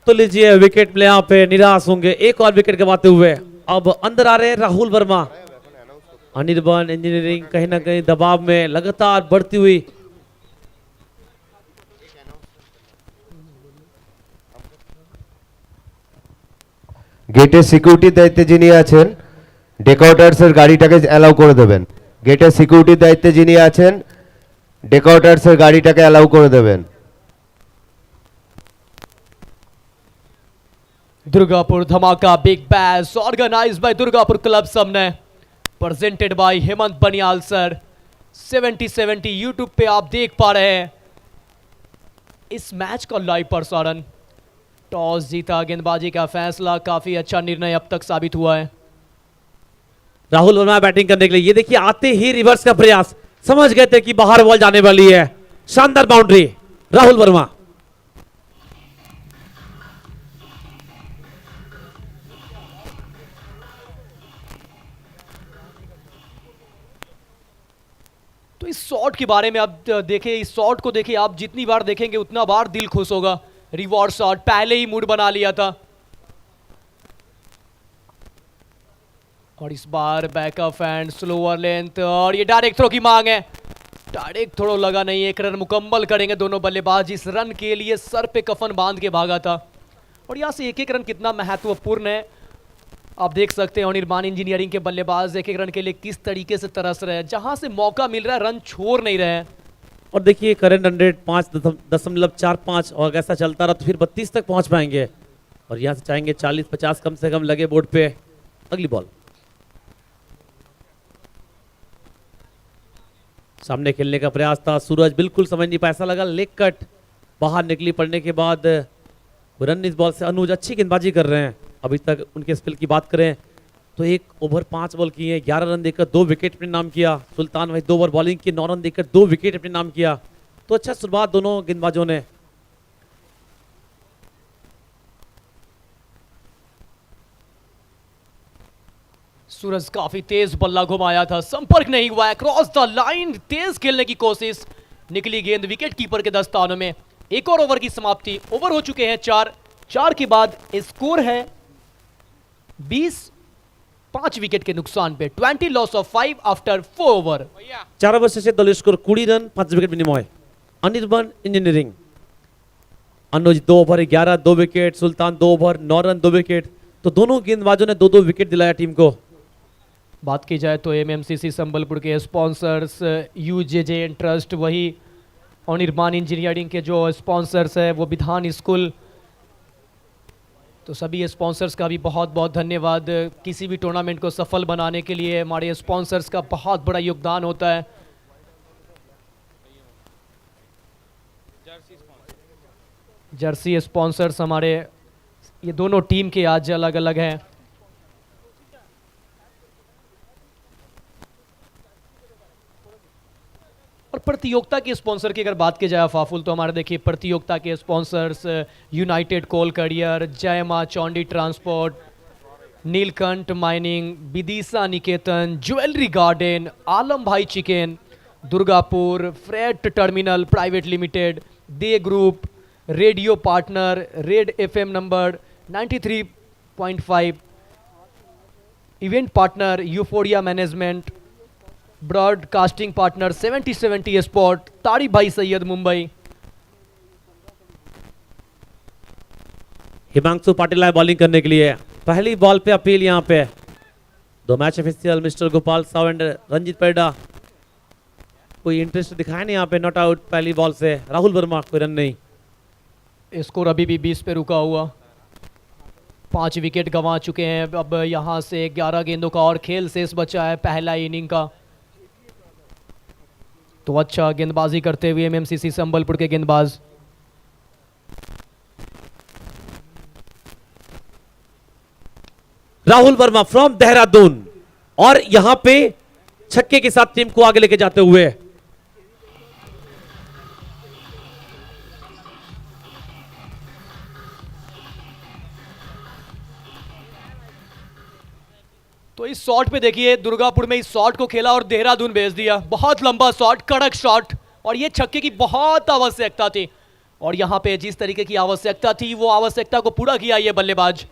तो लीजिए विकेट में यहाँ पे निराश होंगे, एक और विकेट गवाते हुए। अब अंदर आ रहे हैं राहुल वर्मा। अनिर्बाण इंजीनियरिंग कहीं ना कहीं दबाव में लगातार बढ़ती हुई। গেটের সিকিউরিটির দায়িত্বে যিনি আছেন ডেকআউটার্সের গাড়িটাকে অ্যালাউ করে দেবেন। গেটের সিকিউরিটির দায়িত্বে যিনি আছেন ডেকআউটার্সের গাড়িটাকে অ্যালাউ করে দেবেন। Durgapur Dhamaka big bash organise by Durgapur club सबने, presented by Hemant Baniyal sir. 70-70 YouTube पे आप देख पा रहे हैं इस मैच का लाइव प्रसारण। टॉस जीता, गेंदबाजी का फैसला, काफी अच्छा निर्णय अब तक साबित हुआ है। राहुल वर्मा बैटिंग करने के लिए, ये देखिए आते ही रिवर्स का प्रयास, समझ गए थे कि बाहर बॉल जाने वाली है, शानदार बाउंड्री राहुल वर्मा। तो इस शॉट के बारे में आप देखें, इस शॉट को देखिए, आप जितनी बार देखेंगे उतना बार दिल खुश होगा। रिवॉर्ड शॉट, पहले ही मूड बना लिया था, और इस बार बैकअप एंड स्लोअर लेंथ, और ये डायरेक्ट थ्रो की मांग है। डायरेक्ट थ्रो लगा नहीं, एक रन मुकम्मल करेंगे दोनों बल्लेबाज। इस रन के लिए सर पे कफन बांध के भागा था, और यहां से एक एक रन कितना महत्वपूर्ण है आप देख सकते हैं। अनिर्बाण इंजीनियरिंग के बल्लेबाज एक एक रन के लिए किस तरीके से तरस रहे हैं, जहां से मौका मिल रहा है रन छोड़ नहीं रहे हैं। और देखिए करंट रन रेट 5.45, और ऐसा चलता रहा तो फिर 32 तक पहुंच पाएंगे, और यहां से चाहेंगे 40-50 कम से कम लगे बोर्ड पे। अगली बॉल सामने खेलने का प्रयास था, सूरज बिल्कुल समझ नहीं पाया, ऐसा लगा लेग कट बाहर निकली, पड़ने के बाद रन इस बॉल से अनुज अच्छी गेंदबाजी कर रहे हैं। अभी तक उनके स्पिल की बात करें तो 1 ओवर 5 बॉल किए, 11 रन देकर 2 विकेट अपने नाम किया। सुल्तान भाई 2 ओवर बॉलिंग की, 9 रन देकर 2 विकेट अपने नाम किया। तो अच्छा शुरुआत दोनों गेंदबाजों ने। सूरज काफी तेज बल्ला घुमाया था, संपर्क नहीं हुआ है, क्रॉस द लाइन, तेज खेलने की कोशिश, निकली गेंद विकेट कीपर के दस्तानों में। एक और ओवर की समाप्ति, ओवर हो चुके हैं 4 के बाद स्कोर है 20, 5 विकेट के नुकसान पे, 20 loss of 5 after 4 over. 4 over शेषे दल स्कोर 20 रन 5 विकेट विनिमय। Anirban engineering Anuj 2 over 11 2 wicket, Sultan 2 over 9 run 2 wicket. तो दोनों गेंदबाजों ने 2-2 विकेट दिलाया टीम को। बात की जाए तो एमएमसीसी संबलपुर के स्पॉन्सर्स यूजेजे ट्रस्ट, वही अनिर्बाण इंजीनियरिंग के जो स्पॉन्सर्स है वो विधान स्कूल, तो सभी स्पॉन्सर्स का भी बहुत बहुत धन्यवाद। किसी भी टूर्नामेंट को सफल बनाने के लिए हमारे स्पॉन्सर्स का बहुत बड़ा योगदान होता है। जर्सी स्पॉन्सर्स हमारे ये दोनों टीम के आज अलग अलग हैं। और प्रतियोगिता के स्पॉन्सर की अगर बात की जाए फाफुल, तो हमारे देखिए प्रतियोगिता के स्पॉन्सर्स यूनाइटेड कोल carrier, Jai Maa Chandi transport, Nilkanth mining, Vidisha Niketan, jewellery garden, Alam भाई chicken, Durgapur, freight terminal private limited, De group, radio partner, red FM number 93.5, event partner euphoria management, broadcasting partner 70-70 spot, Tariq bhai Syed, Mumbai. Himanshu Patil आए बॉलिंग करने के लिए। पहली बॉल पे अपील यहाँ पे। दो match official mister Gopal Sao and Ranjit Parida कोई इंटरेस्ट दिखाया नहीं यहाँ पे। नॉट आउट पहली बॉल से। राहुल वर्मा कोई रन नहीं। स्कोर अभी भी 20 पे रुका हुआ। 5 विकेट गंवा चुके हैं। अब यहाँ से 11 गेंदों का और खेल शेष बचा है पहला इनिंग का। तो अच्छा गेंदबाजी करते हुए एमएमसीसी संबलपुर के गेंदबाज। राहुल वर्मा फ्रॉम देहरादून और यहां पे छक्के के साथ टीम को आगे लेके जाते हुए। तो इस शॉट पे देखिए, दुर्गापुर में इस शॉट को खेला और देहरादून भेज दिया। बहुत लंबा शॉट, कड़क शॉट, और ये छक्के की बहुत आवश्यकता थी। और यहां पे जिस तरीके की आवश्यकता थी वो आवश्यकता को पूरा किया ये बल्लेबाज।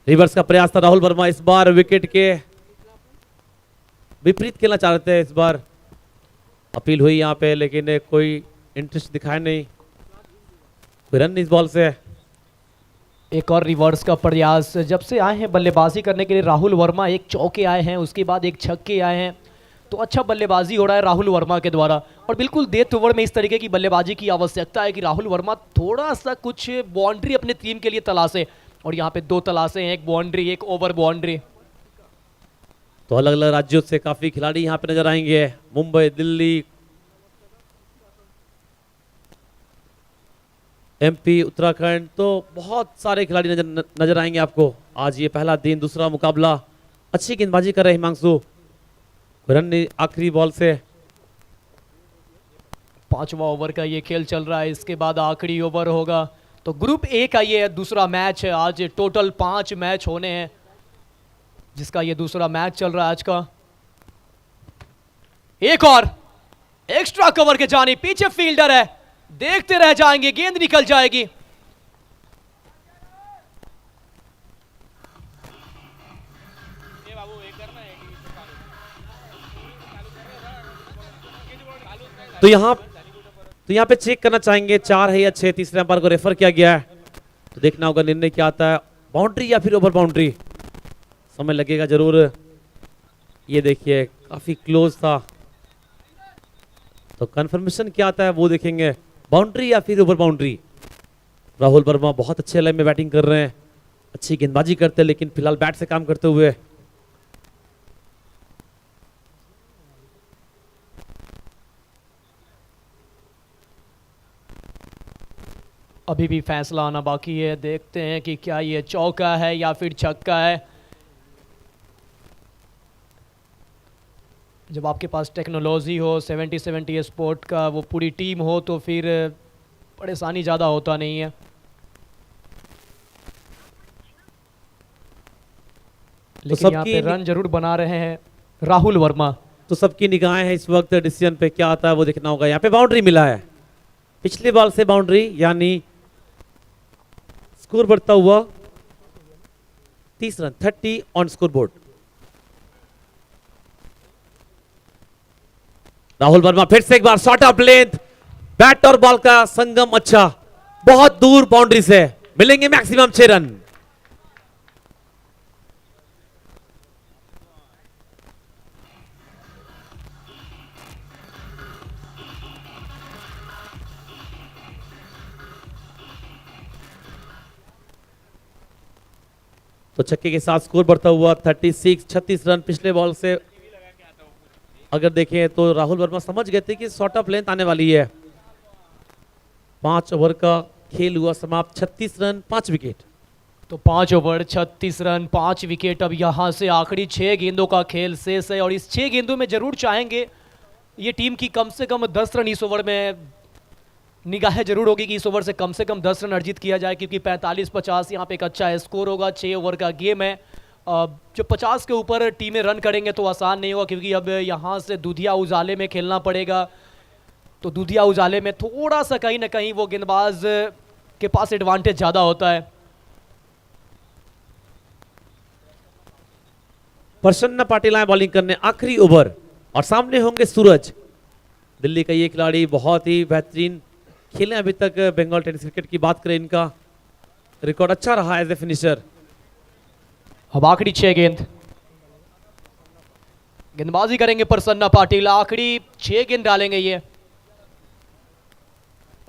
रिवर्स का प्रयास था राहुल वर्मा। इस बार विकेट के विपरीत खेलना चाह रहे थे। इस बार अपील हुई यहाँ पे लेकिन कोई इंटरेस्ट दिखाया नहीं। कोई रन इस बॉल से। एक और रिवर्स का प्रयास। जब से आए हैं बल्लेबाजी करने के लिए राहुल वर्मा, एक चौके आए हैं, उसके बाद एक छक्के आए हैं। तो अच्छा बल्लेबाजी हो रहा है राहुल वर्मा के द्वारा। और बिल्कुल डेथ ओवर में इस तरीके की बल्लेबाजी की आवश्यकता है कि राहुल वर्मा थोड़ा सा कुछ बाउंड्री अपने टीम के लिए तलाशे। और यहाँ पे 2 तलाशे हैं, एक बाउंड्री, एक ओवर बाउंड्री। तो अलग अलग राज्यों से काफी खिलाड़ी यहाँ पे नजर आएंगे। मुंबई, दिल्ली, एमपी, उत्तराखंड, तो बहुत सारे खिलाड़ी नजर आएंगे आपको। आज ये पहला दिन, दूसरा मुकाबला। अच्छी गेंदबाजी कर रहे हैं हिमांशु। रन आखिरी बॉल से। 5वां ओवर का ये खेल चल रहा है। इसके बाद आखिरी ओवर होगा। तो ग्रुप ए का ये दूसरा मैच है। आज टोटल 5 मैच होने हैं, जिसका ये दूसरा मैच चल रहा है आज का। एक और एक्स्ट्रा कवर के जानी, पीछे फील्डर है, देखते रह जाएंगे, गेंद निकल जाएगी। तो यहाँ पे चेक करना चाहेंगे 4 है या 6। तीसरे अंपायर को रेफर किया गया है। तो देखना होगा निर्णय क्या आता है, बाउंड्री या फिर ओवर बाउंड्री। समय लगेगा जरूर। ये देखिए काफी क्लोज था। तो कंफर्मेशन क्या आता है वो देखेंगे, बाउंड्री या फिर ओवर बाउंड्री। राहुल वर्मा बहुत अच्छे लाइन में बैटिंग कर रहे हैं, अच्छी गेंदबाजी करते हैं, लेकिन फिलहाल बैट से काम करते हुए। अभी भी फैसला आना बाकी है। देखते हैं कि क्या ये चौका है या फिर छक्का है। जब आपके पास टेक्नोलॉजी हो, 70-70 स्पोर्ट का वो पूरी टीम हो, तो फिर परेशानी ज़्यादा होता नहीं है। लेकिन यहाँ पे रन जरूर बना रहे हैं राहुल वर्मा। तो सबकी निगाहें हैं इस वक्त डिसीजन पे, क्या आता है वो देखना होगा। यहाँ पे बाउंड्री मिला है, पिछले बॉल से बाउंड्री, यानी स्कोर बढ़ता हुआ 30 run, 30 on score board. Rahul Verma फिर से एक बार शॉट ऑफ लेंथ, बैट और बॉल का संगम अच्छा, बहुत दूर बाउंड्री से मिलेंगे मैक्सिमम 6 रन। तो छक्के के साथ स्कोर बढ़ता हुआ 36 रन पिछले बॉल से। अगर देखें तो राहुल वर्मा समझ गए थे कि शॉर्ट ऑफ लेंथ आने वाली है। 5 ओवर का खेल हुआ समाप्त, 36 रन 5 विकेट। तो 5 ओवर 36 रन 5 विकेट। अब यहाँ से आखिरी 6 गेंदों का खेल शेष है, और इस 6 गेंदों में जरूर चाहेंगे ये टीम की कम से कम 10 रन इस ओवर में निगाहें जरूर होगी कि इस ओवर से कम 10 रन अर्जित किया जाए, क्योंकि 45-50 यहाँ पे एक अच्छा स्कोर होगा। 6 ओवर का गेम है। जो 50 के ऊपर टीमें रन करेंगे तो आसान नहीं होगा, क्योंकि अब यहाँ से दूधिया उजाले में खेलना पड़ेगा। तो दूधिया उजाले में थोड़ा सा कहीं ना कहीं वो गेंदबाज के पास एडवांटेज ज़्यादा होता है। प्रसन्न पाटिल आए बॉलिंग करने आखिरी ओवर और सामने होंगे सूरज। दिल्ली का ये खिलाड़ी बहुत ही बेहतरीन खेले अभी तक बंगाल टेनिस क्रिकेट की बात करें, इनका रिकॉर्ड अच्छा रहा एज ए फिनिशर। अब आखिरी 6 गेंद, गेंदबाजी करेंगे प्रसन्ना पाटिल, आखिरी 6 गेंद डालेंगे ये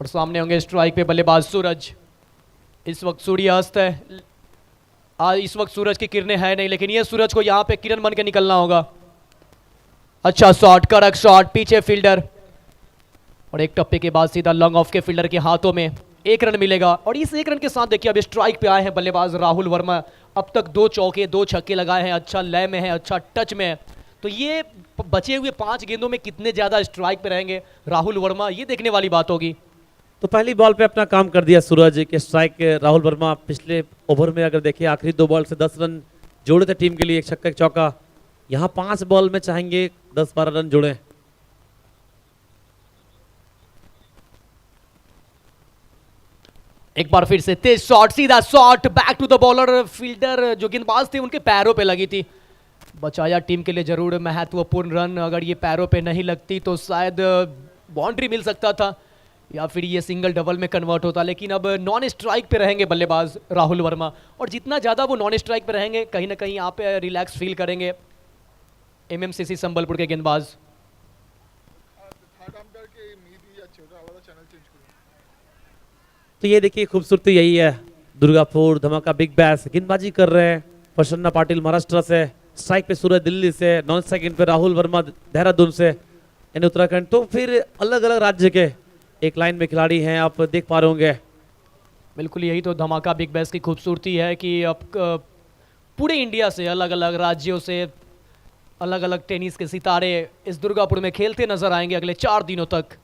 और सामने होंगे स्ट्राइक पे बल्लेबाज सूरज। इस वक्त सूर्यास्त है, इस वक्त सूरज की किरणें हैं नहीं, लेकिन ये सूरज को यहां पे किरण बन के निकलना होगा। अच्छा शॉट, कड़क शॉट, पीछे फील्डर और एक टप्पे के बाद सीधा लॉन्ग ऑफ के फील्डर के हाथों में 1 रन मिलेगा। और इस 1 रन के साथ देखिए अब स्ट्राइक पे आए हैं बल्लेबाज राहुल वर्मा। अब तक 2 चौके 2 छक्के लगाए हैं, अच्छा लय में है, अच्छा टच में है। तो ये बचे हुए 5 गेंदों में कितने ज्यादा स्ट्राइक पे रहेंगे राहुल वर्मा, ये देखने वाली बात होगी। तो पहली बॉल पे अपना काम कर दिया सूरज के स्ट्राइक राहुल वर्मा। पिछले ओवर में अगर देखिए आखिरी 2 बॉल से 10 रन जोड़े थे टीम के लिए, 1 छक्का 1 चौका। यहाँ 5 बॉल में चाहेंगे 10-12 रन जोड़े। एक बार फिर से तेज शॉट, सीधा shot, back to the bowler. Fielder जो गेंदबाज थे उनके पैरों पे लगी थी, बचाया टीम के लिए जरूर महत्वपूर्ण रन। अगर ये पैरों पे नहीं लगती तो शायद बाउंड्री मिल सकता था या फिर ये सिंगल डबल में कन्वर्ट होता। लेकिन अब नॉन स्ट्राइक पे रहेंगे बल्लेबाज राहुल वर्मा और जितना ज़्यादा वो नॉन स्ट्राइक पे रहेंगे कहीं ना कहीं यहाँ पे रिलैक्स फील करेंगे एमएमसीसी संबलपुर के गेंदबाज। तो ये देखिए खूबसूरती यही है, दुर्गापुर धमाका बिग बैश गेंदबाजी कर रहे हैं प्रसन्ना पाटिल महाराष्ट्र से, स्ट्राइक पे सूरज दिल्ली से, नॉन स्ट्राइक पे राहुल वर्मा देहरादून से, यानी उत्तराखंड। तो फिर अलग अलग राज्य के एक लाइन में खिलाड़ी हैं, आप देख पा रहे होंगे। बिल्कुल यही तो धमाका बिग बैश की खूबसूरती है कि अब पूरे इंडिया से अलग अलग राज्यों से अलग अलग टेनिस के सितारे इस दुर्गापुर में खेलते नजर आएंगे अगले 4 दिनों तक।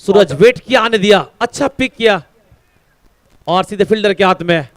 सूरज वेट किया, आने दिया, अच्छा पिक किया और सीधे फील्डर के हाथ में।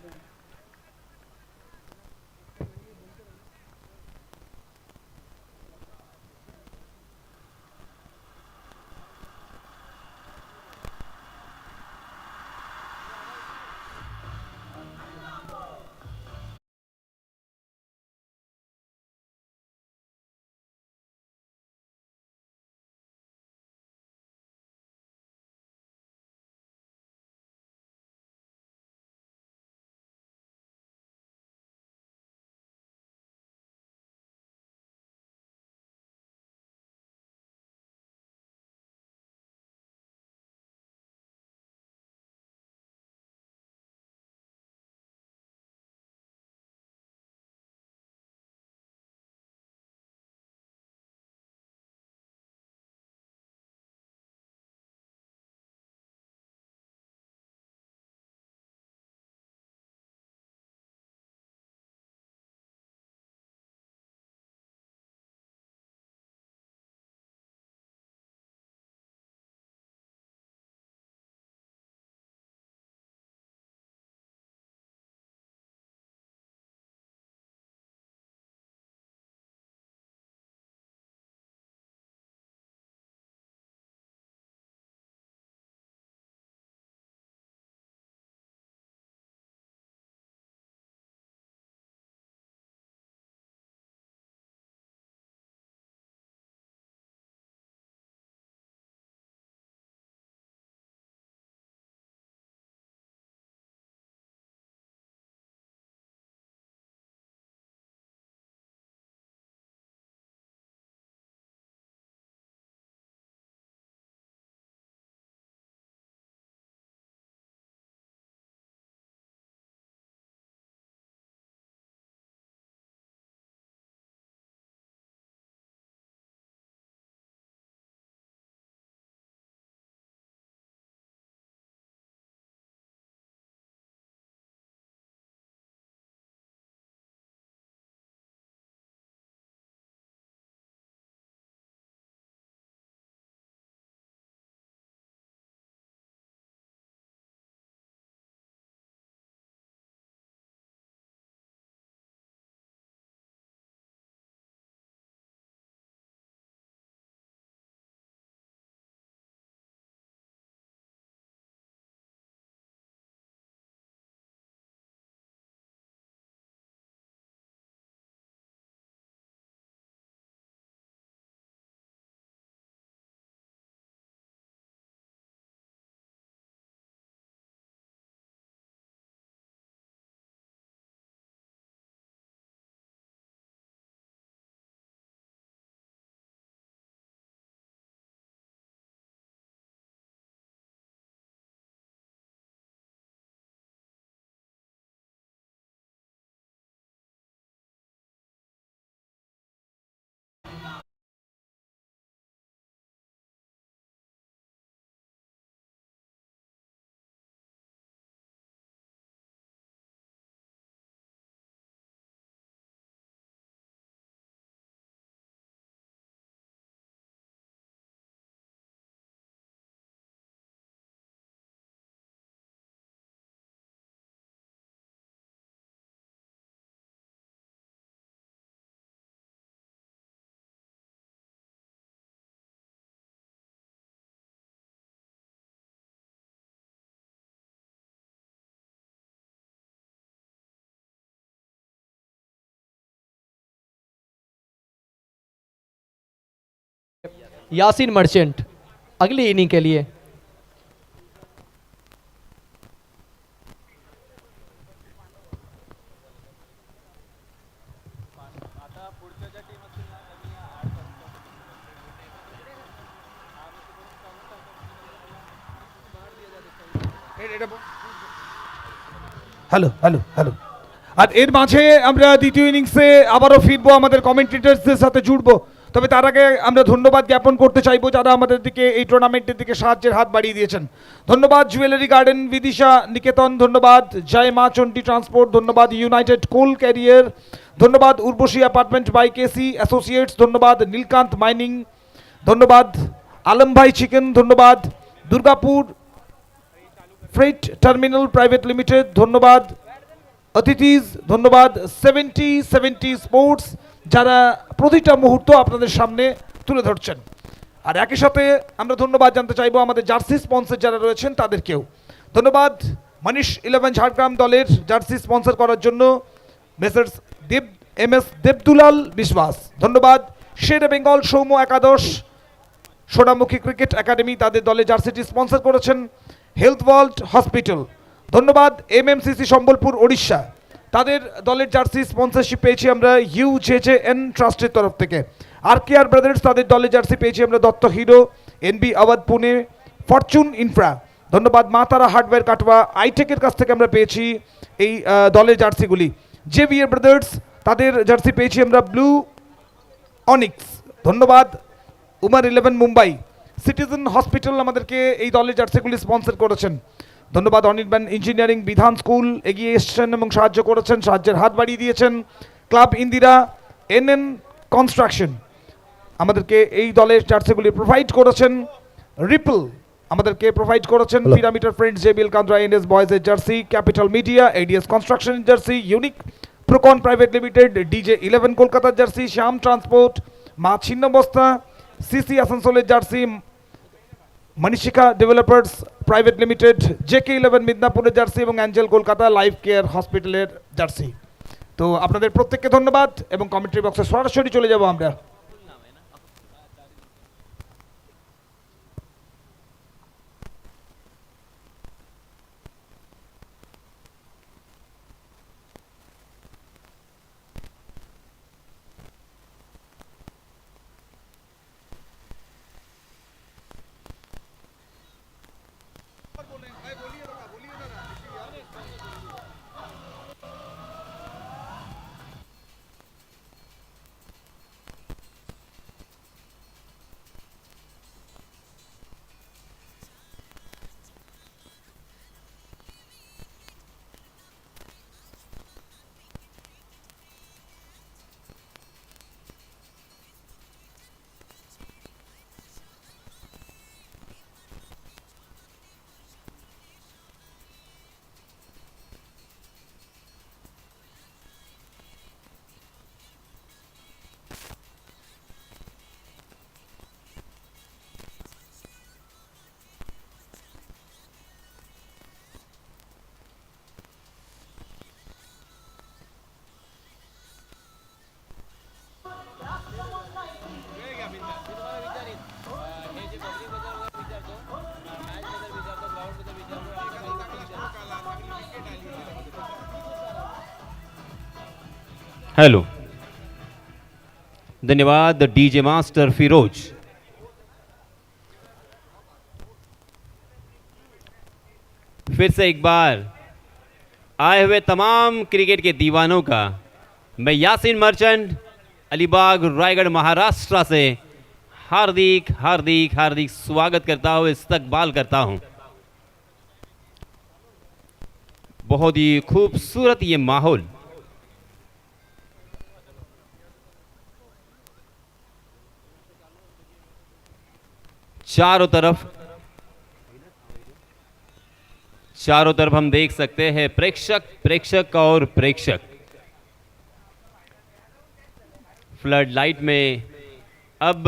यासीन मर्चेंट अगली इनिंग के लिए। হ্যালো হ্যালো হ্যালো আর এর মাঝে আমরা দ্বিতীয় ইনিংসে আবারও ফিরবো, আমাদের কমেন্টেটরসদের সাথে জুড়বো। তবে তার আগে আমরা ধন্যবাদ জ্ঞাপন করতে চাইবো যারা আমাদের দিকে এই টুর্নামেন্টের দিকে সাহায্যের হাত বাড়িয়ে দিয়েছেন। ধন্যবাদ জুয়েলারি গার্ডেন বিদিশা নিকেতন, ধন্যবাদ জয় মা চণ্ডী ট্রান্সপোর্ট, ধন্যবাদ ইউনাইটেড কোল ক্যারিয়ার, ধন্যবাদ Urvashi Apartment by KC Associates, ধন্যবাদ নীলকান্ত মাইনিং, ধন্যবাদ আলম ভাই চিকেন, ধন্যবাদ Durgapur Freight Terminal Private Limited, ধন্যবাদ অতিথিজ, ধন্যবাদ 70 স্পোর্টস যারা প্রতিটা মুহূর্ত আপনাদের সামনে তুলে ধরছেন। আর একই সাথে আমরা ধন্যবাদ জানতে চাইবো আমাদের জার্সি স্পন্সর যারা রয়েছেন তাদেরকেও। ধন্যবাদ মনীষ 11 ঝাড়গ্রাম দলের জার্সি স্পন্সর করার জন্য মেসার্স MS দেবদুলাল বিশ্বাস, ধন্যবাদ শের বেঙ্গল সৌম্য একাদশ সোনামুখী ক্রিকেট একাডেমি তাদের দলে জার্সিটি স্পন্সর করেছেন। হেলথ ওয়ার্ল্ড হসপিটাল, ধন্যবাদ MMCC সম্বলপুর ওড়িশা তাদের দলের জার্সি স্পন্সরশিপ পেয়েছি আমরা UJJN ট্রাস্টের তরফ থেকে। RKR ব্রাদার্স তাদের দলের জার্সি পেয়েছি আমরা Dutta hero NB Awadh Pune fortune infra, ধন্যবাদ মা তারা হার্ডওয়্যার কাটওয়া আইটেকের কাছ থেকে আমরা পেয়েছি এই দলের জার্সিগুলি। JVA ব্রাদার্স তাদের জার্সি পেয়েছি আমরা ব্লু অনিক্স, ধন্যবাদ উমার 11 মুম্বাই। সিটিজেন হসপিটাল আমাদেরকে এই দলের জার্সিগুলি স্পন্সর করেছেন, ধন্যবাদ অনির্বাণ ইঞ্জিনিয়ারিং বিধান স্কুল এগিয়ে এসেছেন এবং সাহায্য করেছেন, সাহায্যের হাত বাড়িয়ে দিয়েছেন। ক্লাব ইন্দিরা NN কনস্ট্রাকশন আমাদেরকে এই দলের জার্সিগুলি প্রোভাইড করেছেন। রিপল আমাদেরকে প্রোভাইড করেছেন। Parameter friends JBL Kandra NS বয়েজের jersey, capital media ADS construction jersey, unique procon private limited DJ 11 কলকাতার jersey, Shyam transport Maa Chhinnamasta, CC আসানসোলের jersey, Manishika developers private limited, JK11 মিদনাপুরের জার্সি এবং অ্যাঞ্জেল কলকাতা লাইফ কেয়ার হসপিটালের জার্সি। তো আপনাদের প্রত্যেককে ধন্যবাদ এবং কমেন্ট্রি বক্সে সরাসরি চলে যাব আমরা। हेलो, धन्यवाद DJ मास्टर फिरोज। फिर से एक बार आए हुए तमाम क्रिकेट के दीवानों का मैं यासीन मर्चेंट अलीबाग रायगढ़ महाराष्ट्र से हार्दिक हार्दिक हार्दिक स्वागत करता हूँ, इस्तकबाल करता हूँ। बहुत ही खूबसूरत ये माहौल, चारों तरफ हम देख सकते हैं प्रेक्षक और प्रेक्षक। फ्लड लाइट में अब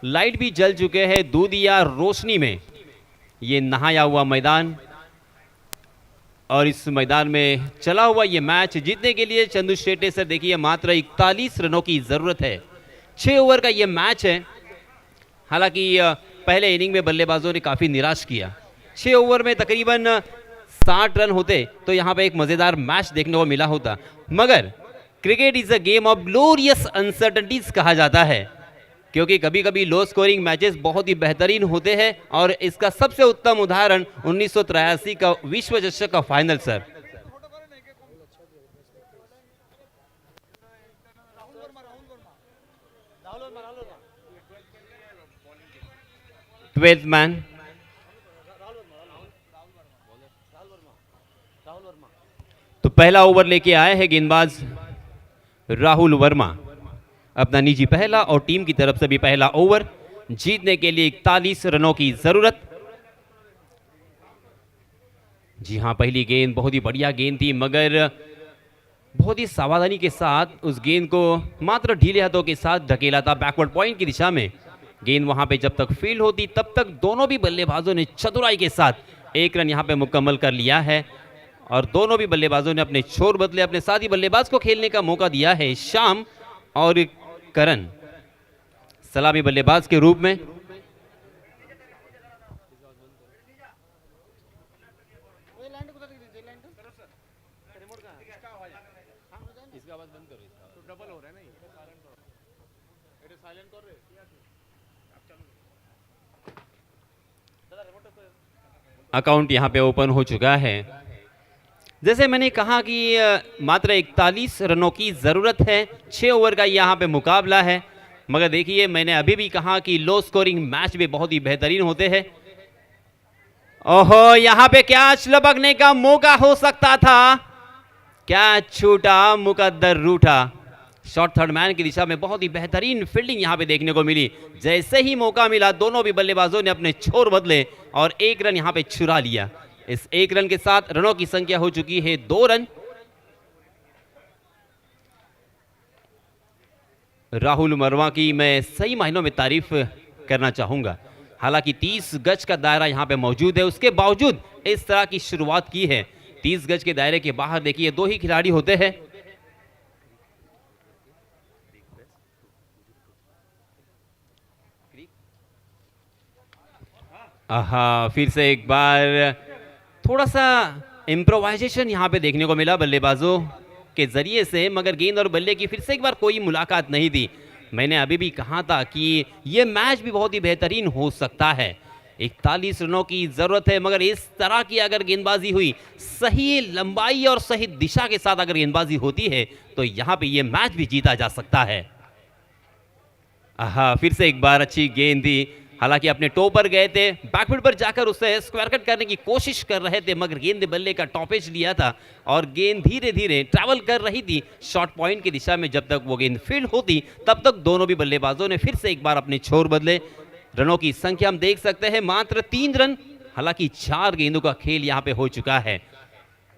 लाइट भी जल चुके हैं, दूधिया रोशनी में ये नहाया हुआ मैदान, और इस मैदान में चला हुआ ये मैच जीतने के लिए चंदू शेट्टी सर देखिए मात्र 41 रनों की ज़रूरत है। 6 ओवर का ये मैच है, हालांकि पहले इनिंग में बल्लेबाजों ने काफ़ी निराश किया। 6 ओवर में तकरीबन 60 रन होते तो यहाँ पे एक मज़ेदार मैच देखने को मिला होता, मगर cricket is a game of glorious uncertainties कहा जाता है, क्योंकि कभी कभी लो स्कोरिंग मैचेस बहुत ही बेहतरीन होते हैं और इसका सबसे उत्तम उदाहरण 1983 का विश्व चषक का फाइनल सर। ट्वेल्थ मैन तो पहला ओवर लेके आए हैं गेंदबाज राहुल वर्मा। अपना निजी पहला और टीम की तरफ से भी पहला ओवर, जीतने के लिए 41 रनों की जरूरत। जी हां, पहली गेंद बहुत ही बढ़िया गेंद थी, मगर बहुत ही सावधानी के साथ उस गेंद को मात्र ढीले हाथों के साथ धकेला था बैकवर्ड पॉइंट की दिशा में। गेंद वहां पे जब तक फील्ड होती तब तक दोनों भी बल्लेबाजों ने चतुराई के साथ 1 रन यहां पे मुकम्मल कर लिया है और दोनों भी बल्लेबाजों ने अपने छोर बदले, अपने साथी बल्लेबाज को खेलने का मौका दिया है। श्याम और करण सलामी बल्लेबाज के रूप में। अकाउंट यहां पे ओपन हो चुका है। जैसे मैंने कहा कि मात्र 41 रनों की ज़रूरत है, 6 ओवर का यहाँ पे मुकाबला है, मगर देखिए मैंने अभी भी कहा कि लो स्कोरिंग मैच भी बहुत ही बेहतरीन होते हैं। ओहो, यहाँ पे कैच लपकने का मौका हो सकता था, कैच छूटा, मुकद्दर रूठा। शॉर्ट थर्ड मैन की दिशा में बहुत ही बेहतरीन फील्डिंग यहाँ पे देखने को मिली। जैसे ही मौका मिला दोनों भी बल्लेबाजों ने अपने छोर बदले और 1 रन यहाँ पे चुरा लिया। इस 1 रन के साथ रनों की संख्या हो चुकी है 2 रन। राहुल वर्मा की मैं सही मायनों में तारीफ करना चाहूंगा। हालांकि 30 गज का दायरा यहां पे मौजूद है, उसके बावजूद इस तरह की शुरुआत की है। 30 गज के दायरे के बाहर देखिए 2 ही खिलाड़ी होते हैं। आहा, फिर से एक बार थोड़ा सा इम्प्रोवाइजेशन यहाँ पे देखने को मिला बल्लेबाजों के जरिए से, मगर गेंद और बल्ले की फिर से एक बार कोई मुलाकात नहीं थी। मैंने अभी भी कहा था कि ये मैच भी बहुत ही बेहतरीन हो सकता है। 41 रनों की ज़रूरत है, मगर इस तरह की अगर गेंदबाजी हुई, सही लंबाई और सही दिशा के साथ अगर गेंदबाजी होती है तो यहाँ पे ये मैच भी जीता जा सकता है। आहा, फिर से एक बार अच्छी गेंद दी। हालांकि अपने टो पर गए थे, बैकफुट पर जाकर उसे स्क्वायर कट करने की कोशिश कर रहे थे, मगर गेंद बल्ले का टॉपेज लिया था और गेंद धीरे धीरे ट्रैवल कर रही थी शॉर्ट पॉइंट की दिशा में। जब तक वो गेंद फील्ड होती तब तक दोनों भी बल्लेबाजों ने फिर से एक बार अपने छोर बदले। रनों की संख्या हम देख सकते हैं मात्र 3 रन। हालांकि 4 गेंदों का खेल यहाँ पे हो चुका है।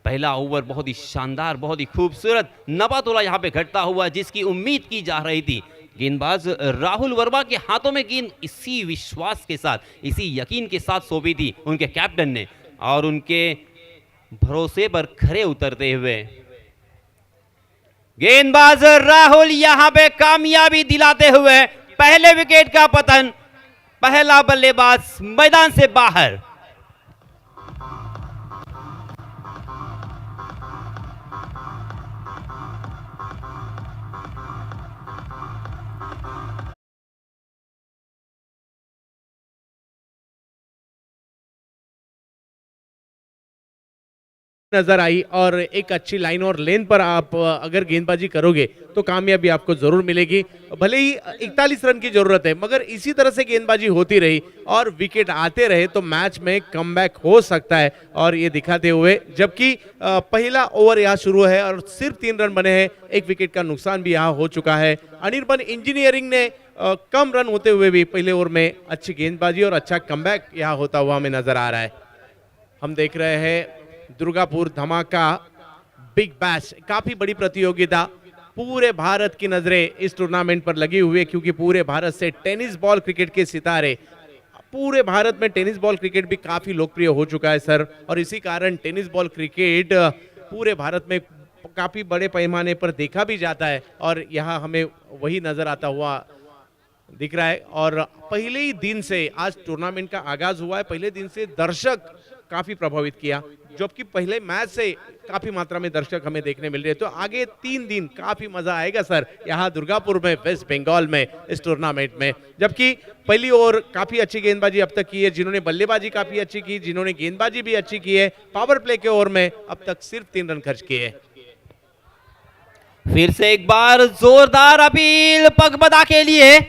पहला ओवर बहुत ही शानदार, बहुत ही खूबसूरत नबातोला यहाँ पे घटता हुआ जिसकी उम्मीद की जा रही थी। गेंदबाज राहुल वर्मा के हाथों में गेंद इसी विश्वास के साथ, इसी यकीन के साथ सौंपी थी उनके कैप्टन ने, और उनके भरोसे पर खरे उतरते हुए गेंदबाज राहुल यहां पे कामयाबी दिलाते हुए पहले विकेट का पतन। पहला बल्लेबाज मैदान से बाहर। नजर आई और एक अच्छी लाइन और लेन पर आप अगर गेंदबाजी करोगे तो कामयाबी आपको जरूर मिलेगी। भले ही 41 रन की जरूरत है, मगर इसी तरह से गेंदबाजी होती रही और विकेट आते रहे तो मैच में कमबैक हो सकता है, और ये दिखाते हुए जबकि पहला ओवर यहाँ शुरू है और सिर्फ 3 रन बने हैं, 1 विकेट का नुकसान भी यहाँ हो चुका है। अनिर्बन इंजीनियरिंग ने कम रन होते हुए भी पहले ओवर में अच्छी गेंदबाजी और अच्छा कमबैक यहाँ होता हुआ हमें नजर आ रहा है। हम देख रहे हैं दुर्गापुर धमाका बिग बैश, काफी बड़ी प्रतियोगिता, पूरे भारत की नजरें इस टूर्नामेंट पर लगी हुई है क्योंकि पूरे भारत से टेनिस बॉल क्रिकेट के सितारे, पूरे भारत में टेनिस बॉल क्रिकेट भी काफी लोकप्रिय हो चुका है सर, और इसी कारण टेनिस बॉल क्रिकेट पूरे भारत में काफी बड़े पैमाने पर देखा भी जाता है और यहाँ हमें वही नजर आता हुआ दिख रहा है। और पहले ही दिन से आज टूर्नामेंट का आगाज हुआ है, पहले दिन से दर्शक काफी प्रभावित किया, जबकि पहले मैच से काफी मात्रा में दर्शक हमें देखने मिल रहे हैं। तो आगे 3 दिन काफी मजा आएगा सर यहाँ दुर्गापुर में, वेस्ट बंगाल में, इस टूर्नामेंट में। जबकि पहली ओवर काफी अच्छी गेंदबाजी अब तक की है, जिन्होंने बल्लेबाजी काफी अच्छी की, जिन्होंने गेंदबाजी भी अच्छी की है। पावर प्ले के ओवर में अब तक सिर्फ 3 रन खर्च किए हैं। फिर से एक बार जोरदार अपील पगबदा के लिए,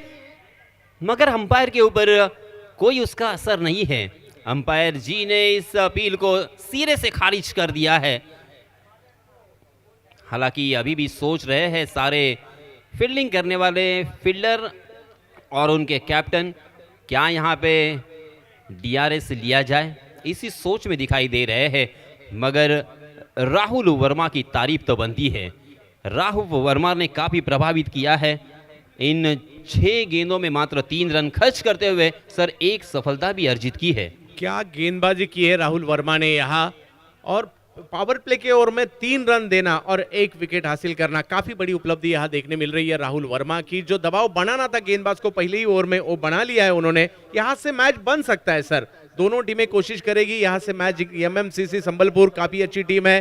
मगर अंपायर के ऊपर कोई उसका असर नहीं है। अंपायर जी ने इस अपील को सिरे से खारिज कर दिया है। हालांकि अभी भी सोच रहे हैं सारे फील्डिंग करने वाले फील्डर और उनके कैप्टन, क्या यहाँ पे डीआरएस लिया जाए, इसी सोच में दिखाई दे रहे हैं। मगर राहुल वर्मा की तारीफ तो बनती है। राहुल वर्मा ने काफ़ी प्रभावित किया है। इन 6 गेंदों में मात्र 3 रन खर्च करते हुए सर एक सफलता भी अर्जित की है। क्या गेंदबाजी की है राहुल वर्मा ने यहाँ, और पावर प्ले के ओवर में 3 रन देना और 1 विकेट हासिल करना, काफी बड़ी उपलब्धि यहाँ देखने मिल रही है राहुल वर्मा की। जो दबाव बनाना था गेंदबाज को पहले ही ओवर में, वो बना लिया है उन्होंने। यहाँ से मैच बन सकता है सर, दोनों टीमें कोशिश करेगी यहाँ से मैच। एमएमसीसी संबलपुर काफी अच्छी टीम है,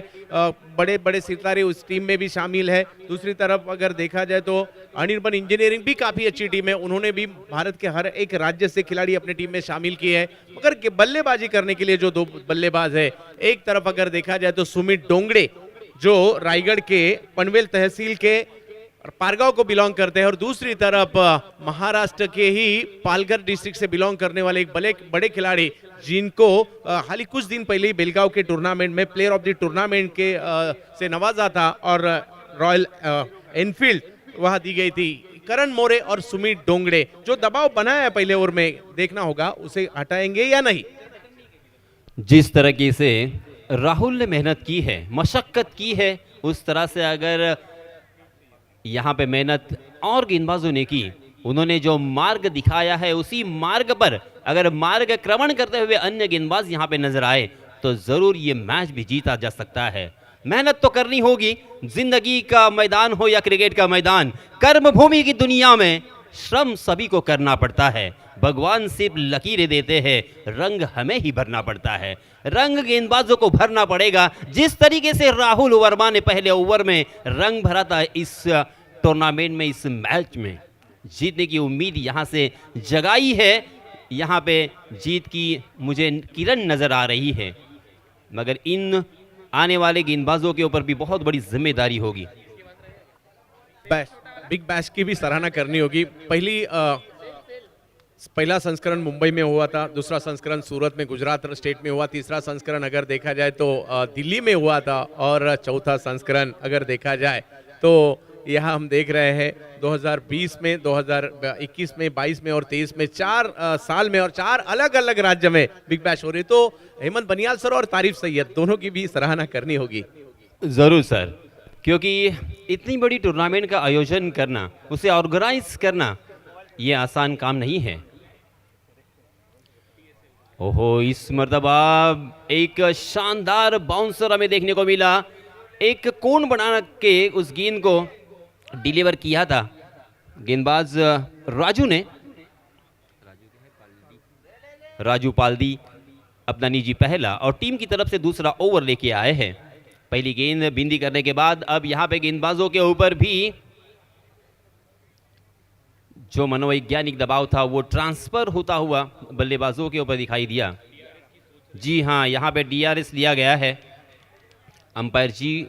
बड़े बड़े सितारे उस टीम में भी शामिल है। दूसरी तरफ अगर देखा जाए तो अनिर्बन इंजीनियरिंग भी काफी अच्छी टीम है, उन्होंने भी भारत के हर एक राज्य से खिलाड़ी अपनी टीम में शामिल किए हैं। मगर बल्लेबाजी करने के लिए जो 2 बल्लेबाज है, एक तरफ अगर देखा जाए तो सुमित डोंगड़े जो रायगढ़ के पनवेल तहसील के पारगांव को बिलोंग करते हैं, और दूसरी तरफ महाराष्ट्र के ही पालघर डिस्ट्रिक्ट से बिलोंग करने वाले एक बड़े खिलाड़ी, जिनको हाल ही कुछ दिन पहले ही बेलगांव के टूर्नामेंट में प्लेयर ऑफ द टूर्नामेंट के से नवाजा था और रॉयल एनफील्ड वहां दी गई थी। करण मोरे और सुमित डोंगड़े जो दबाव बनाया है पहले ओवर में, देखना होगा उसे हटाएंगे या नहीं। जिस तरीके से राहुल ने मेहनत की है, मशक्कत की है, उस तरह से अगर यहाँ पे मेहनत और गेंदबाजों ने की, उन्होंने जो मार्ग दिखाया है उसी मार्ग पर अगर मार्ग क्रमण करते हुए अन्य गेंदबाज यहाँ पे नजर आए तो जरूर ये मैच भी जीता जा सकता है। मेहनत तो करनी होगी, जिंदगी का मैदान हो या क्रिकेट का मैदान, कर्म भूमि की दुनिया में श्रम सभी को करना पड़ता है। भगवान सिर्फ लकीरें देते हैं, रंग हमें ही भरना पड़ता है। रंग गेंदबाजों को भरना पड़ेगा। जिस तरीके से राहुल वर्मा ने पहले ओवर में रंग भरा था इस टूर्नामेंट में, इस मैच में जीतने की उम्मीद यहां से जगाई है। यहां पे जीत की मुझे किरण नजर आ रही है, मगर इन आने वाले गेंदबाजों के ऊपर भी बहुत बड़ी जिम्मेदारी होगी। बिग बैश की भी सराहना करनी होगी। पहला संस्करण मुंबई में हुआ था, दूसरा संस्करण सूरत में गुजरात स्टेट में हुआ, तीसरा संस्करण अगर देखा जाए तो दिल्ली में हुआ था, और चौथा संस्करण अगर देखा जाए तो यहाँ हम देख रहे हैं 2020 में, 2021 में, 22 में और 23 में 4 साल में और 4 अलग अलग राज्य में बिग बैश हो रही। तो हेमंत बनियाल सर और तारिफ सैयद दोनों की भी सराहना करनी होगी। जरूर सर, क्योंकि इतनी बड़ी टूर्नामेंट का आयोजन करना, उसे ऑर्गेनाइज करना, ये आसान काम नहीं है। ओहो, इस मर्तबा एक शानदार बाउंसर हमें देखने को मिला। एक कोण बना के उस गेंद को डिलीवर किया था गेंदबाज राजू पाल्दी अपना निजी पहला और टीम की तरफ से दूसरा ओवर लेके आए हैं। पहली गेंद बिंदी करने के बाद अब यहां पे गेंदबाजों के ऊपर भी जो मनोवैज्ञानिक दबाव था वो ट्रांसफर होता हुआ बल्लेबाजों के ऊपर दिखाई दिया। जी हाँ, यहाँ पे डीआरएस लिया गया है। अंपायर जी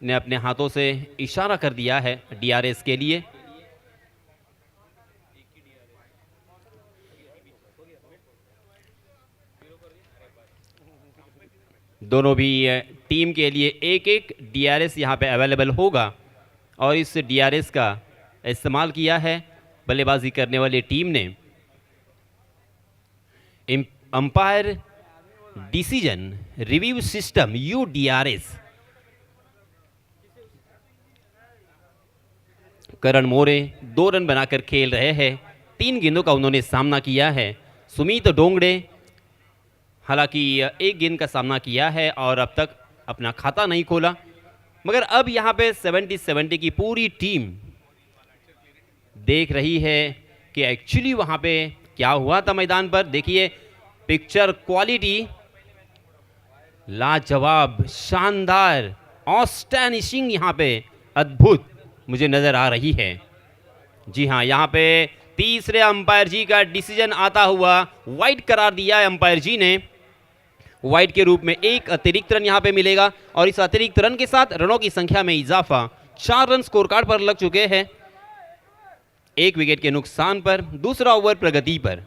ने अपने हाथों से इशारा कर दिया है डीआरएस के लिए। दोनों भी टीम के लिए एक एक डीआरएस यहाँ पे अवेलेबल होगा और इस डीआरएस का इस्तेमाल किया है बल्लेबाजी करने वाली टीम ने। Umpire decision review system UDRS। करण मोरे 2 रन बनाकर खेल रहे हैं। 3 गेंदों का उन्होंने सामना किया है। सुमित डोंगड़े हालांकि 1 गेंद का सामना किया है और अब तक अपना खाता नहीं खोला, मगर अब यहाँ पे 70-70 की पूरी टीम देख रही है कि एक्चुअली वहां पे क्या हुआ था मैदान पर। देखिए पिक्चर क्वालिटी लाजवाब, शानदार, ऑस्टैनिशिंग यहाँ पे अद्भुत मुझे नजर आ रही है। जी हाँ, यहाँ पे तीसरे अंपायर जी का डिसीजन आता हुआ वाइड करार दिया है अंपायर जी ने। वाइड के रूप में एक अतिरिक्त रन यहाँ पे मिलेगा और इस अतिरिक्त रन के साथ रनों की संख्या में इजाफा। 4 रन स्कोर कार्ड पर लग चुके हैं, 1 विकेट के नुकसान पर, दूसरा ओवर प्रगति पर।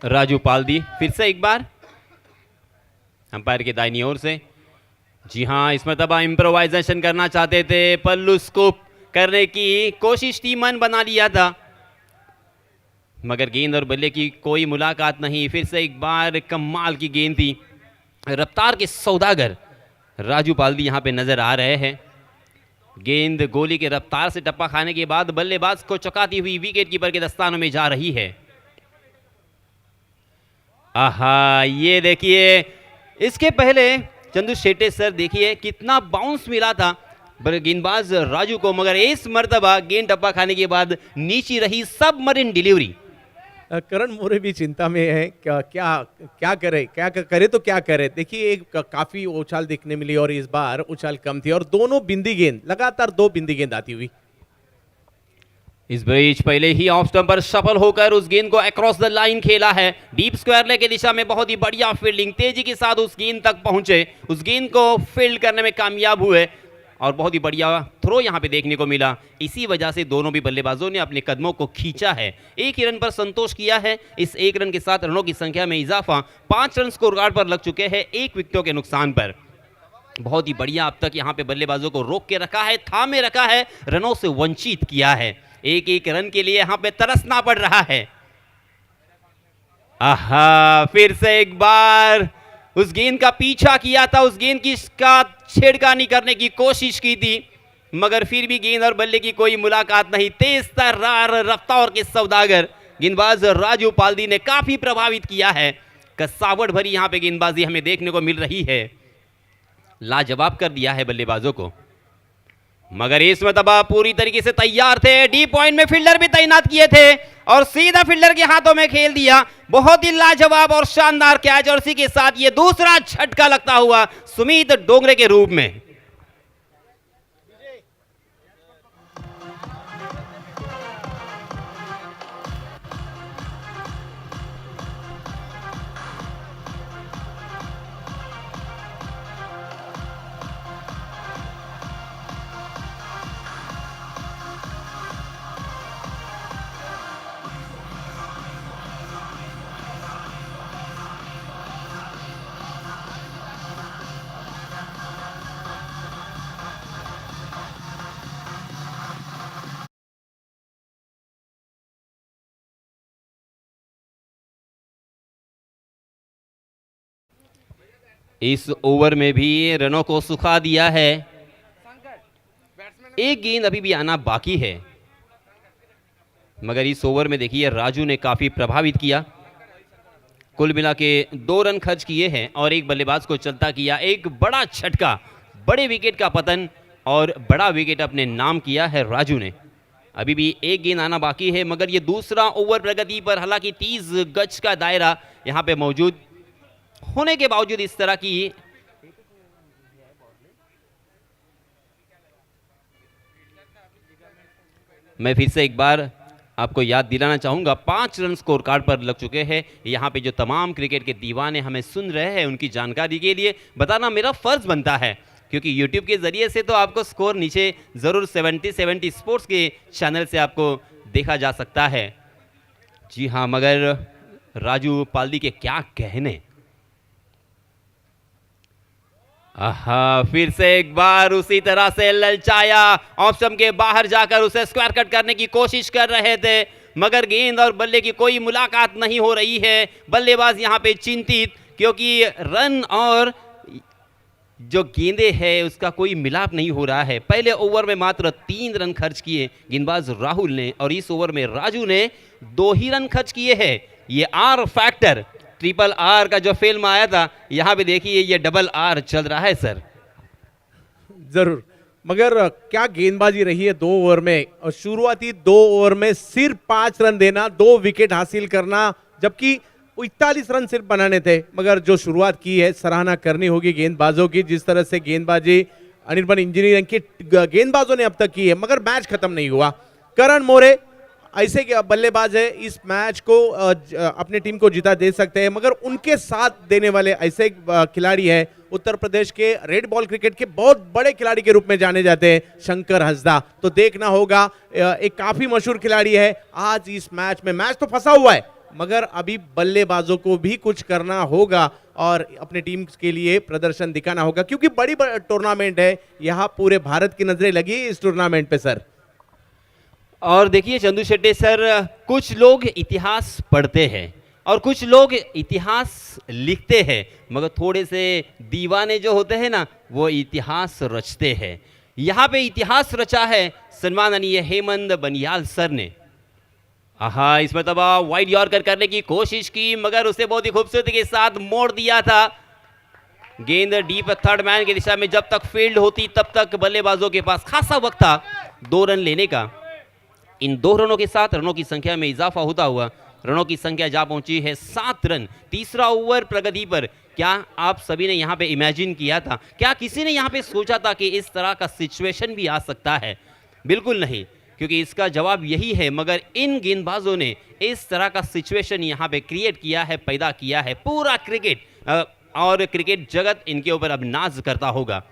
राजू पाल्दी फिर से एक बार अंपायर के दाहिनी ओर से। जी हाँ, इस मरतबा इम्प्रोवाइजेशन करना चाहते थे, पल्लू स्कूप करने की कोशिश थी, मन बना लिया था, मगर गेंद और बल्ले की कोई मुलाकात नहीं। फिर से एक बार कमाल की गेंद थी। रफ्तार के सौदागर राजू पाल्दी यहाँ पे नजर आ रहे हैं। गेंद गोली के रफ्तार से टप्पा खाने के बाद बल्लेबाज को चौंकाती हुई विकेट कीपर के दस्तानों में जा रही है। आहा, ये देखिए, इसके पहले चंदू शेट्टे सर देखिए कितना बाउंस मिला था गेंदबाज राजू को, मगर इस मर्तबा गेंद टप्पा खाने के बाद नीचे रही सबमरीन डिलीवरी। करण मोरे भी चिंता में है, क्या करे तो क्या करे। देखिए एक काफी उछाल देखने मिली और इस बार उछाल कम थी और दोनों बिंदी गेंद, लगातार 2 बिंदी गेंद आती हुई। इस बीच पहले ही ऑफ स्टंप पर सफल होकर उस गेंद को अक्रॉस द लाइन खेला है। डीप स्क्वायर लेग की दिशा में बहुत ही बढ़िया फील्डिंग, तेजी के साथ उस गेंद तक पहुंचे, उस गेंद को फील्ड करने में कामयाब हुए और बहुत ही बढ़िया थ्रो यहां पे देखने को मिला। इसी वजह से दोनों भी बल्लेबाजों ने अपने कदमों को खींचा है। 1 ही रन पर संतोष किया है। इस 1 रन के साथ रनों की संख्या में इजाफा, 5 रन स्कोर कार्ड पर लग चुके हैं 1 विकेटों के नुकसान पर। बहुत ही बढ़िया अब तक यहाँ पे बल्लेबाजों को रोक के रखा है, थामे रखा है, रनों से वंचित किया है। 1-1 रन के लिए यहाँ पे तरसना पड़ रहा है। आहा, फिर से एक बार उस गेंद का पीछा किया था, उस गेंद की का छेड़खानी करने की कोशिश की थी, मगर फिर भी गेंद और बल्ले की कोई मुलाकात नहीं। तेज तर्रार रफ्तार के सौदागर गेंदबाज राजू पाल्दी ने काफी प्रभावित किया है। कसावट भरी यहाँ पे गेंदबाजी हमें देखने को मिल रही है। लाजवाब कर दिया है बल्लेबाजों को, मगर इस मरतबा पूरी तरीके से तैयार थे। डी पॉइंट में फील्डर भी तैनात किए थे और सीधा फील्डर के हाथों में खेल दिया। बहुत ही लाजवाब और शानदार कैच और इसी के साथ ये दूसरा झटका लगता हुआ सुमित डोंगरे के रूप में। इस ओवर में भी रनों को सुखा दिया है। 1 गेंद अभी भी आना बाकी है, मगर इस ओवर में देखिए राजू ने काफी प्रभावित किया। कुल मिला के 2 रन खर्च किए हैं और 1 बल्लेबाज को चलता किया। एक बड़ा झटका, बड़े विकेट का पतन और बड़ा विकेट अपने नाम किया है राजू ने। अभी भी 1 गेंद आना बाकी है, मगर ये दूसरा ओवर प्रगति पर, हालांकि 30 गज का दायरा यहाँ पे मौजूद होने के बावजूद इस तरह की मैं फिर से एक बार आपको याद दिलाना चाहूंगा, 5 रन स्कोर कार्ड पर लग चुके हैं। यहाँ पे जो तमाम क्रिकेट के दीवाने हमें सुन रहे हैं उनकी जानकारी के लिए बताना मेरा फर्ज बनता है, क्योंकि YouTube के जरिए से तो आपको स्कोर नीचे जरूर 70 स्पोर्ट्स के चैनल से आपको देखा जा सकता है। जी हाँ, मगर राजू पाल्दी के क्या कहने। आहा, फिर से एक बार उसी तरह से ललचाया, ऑप्शन के बाहर जाकर उसे स्क्वायर कट करने की कोशिश कर रहे थे, मगर गेंद और बल्ले की कोई मुलाकात नहीं हो रही है। बल्लेबाज यहां पे चिंतित, क्योंकि रन और जो गेंदे है उसका कोई मिलाप नहीं हो रहा है। पहले ओवर में मात्र 3 रन खर्च किए गेंदबाज राहुल ने और इस ओवर में राजू ने 2 ही रन खर्च किए हैं। ये आर फैक्टर, ट्रिपल आर का जो फिल्म आया था, यहाँ पे देखिए ये डबल आर चल रहा है सर। जरूर, मगर क्या गेंदबाजी रही है 2 ओवर में, और शुरुआती 2 ओवर में सिर्फ 5 रन देना, 2 विकेट हासिल करना, जबकि 41 रन सिर्फ बनाने थे। मगर जो शुरुआत की है, सराहना करनी होगी गेंदबाजों की, जिस तरह से गेंदबाजी अनिर्बन इंजीनियरिंग के गेंदबाजों ने अब तक की है। मगर मैच खत्म नहीं हुआ। करण मोरे ऐसे बल्लेबाज है, इस मैच को अपनी टीम को जीता दे सकते हैं, मगर उनके साथ देने वाले ऐसे खिलाड़ी हैं, उत्तर प्रदेश के रेड बॉल क्रिकेट के बहुत बड़े खिलाड़ी के रूप में जाने जाते हैं, शंकर हंसदा। तो देखना होगा, एक काफी मशहूर खिलाड़ी है। आज इस मैच में, मैच तो फंसा हुआ है, मगर अभी बल्लेबाजों को भी कुछ करना होगा और अपने टीम के लिए प्रदर्शन दिखाना होगा, क्योंकि बड़ी टूर्नामेंट है। यहाँ पूरे भारत की नजरें लगी इस टूर्नामेंट पे सर। और देखिए चंदू शेट्टी सर, कुछ लोग इतिहास पढ़ते हैं और कुछ लोग इतिहास लिखते हैं, मगर थोड़े से दीवाने जो होते हैं ना, वो इतिहास रचते हैं। यहाँ पे इतिहास रचा है सम्माननीय हेमंत बनियाल सर ने। हाँ, इस मरतबा वाइड यॉर्कर करने की कोशिश की, मगर उसे बहुत ही खूबसूरती के साथ मोड़ दिया था। गेंद डीप थर्ड मैन की दिशा में जब तक फील्ड होती तब तक बल्लेबाजों के पास खासा वक्त था 2 रन लेने का। इन 2 रनों के साथ रनों की संख्या में इजाफा होता हुआ रनों की संख्या जा पहुंची है 7 रन। तीसरा ओवर प्रगति पर। क्या आप सभी ने यहाँ पे इमेजिन किया था, क्या किसी ने यहाँ पे सोचा था कि इस तरह का सिचुएशन भी आ सकता है? बिल्कुल नहीं, क्योंकि इसका जवाब यही है। मगर इन गेंदबाजों ने इस तरह का सिचुएशन यहाँ पे क्रिएट किया है, पैदा किया है। पूरा क्रिकेट और क्रिकेट जगत इनके ऊपर अब नाज करता होगा,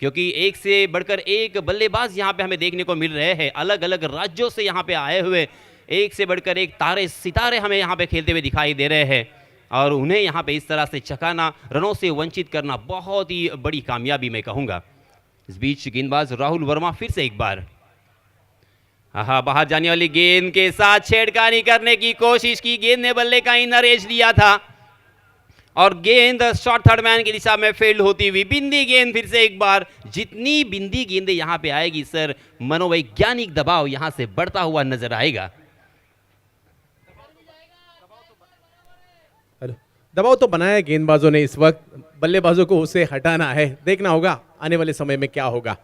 क्योंकि एक से बढ़कर एक बल्लेबाज यहाँ पे हमें देखने को मिल रहे हैं। अलग अलग राज्यों से यहाँ पे आए हुए एक से बढ़कर एक तारे सितारे हमें यहाँ पे खेलते हुए दिखाई दे रहे हैं, और उन्हें यहाँ पे इस तरह से चकाना, रनों से वंचित करना बहुत ही बड़ी कामयाबी मैं कहूँगा। इस बीच गेंदबाज राहुल वर्मा फिर से एक बार बाहर जाने वाली गेंद के साथ छेड़खानी करने की कोशिश की। गेंद ने बल्ले का इनर एज लिया था और गेंद शॉर्ट थर्ड मैन की दिशा में फील्ड होती हुई बिंदी गेंद फिर से एक बार। जितनी बिंदी गेंदें यहां पे आएगी सर, मनोवैज्ञानिक दबाव यहां से बढ़ता हुआ नजर आएगा। दबाव तो बनाया गेंदबाजों ने, इस वक्त बल्लेबाजों को उसे हटाना है। देखना होगा आने वाले समय में क्या होगा।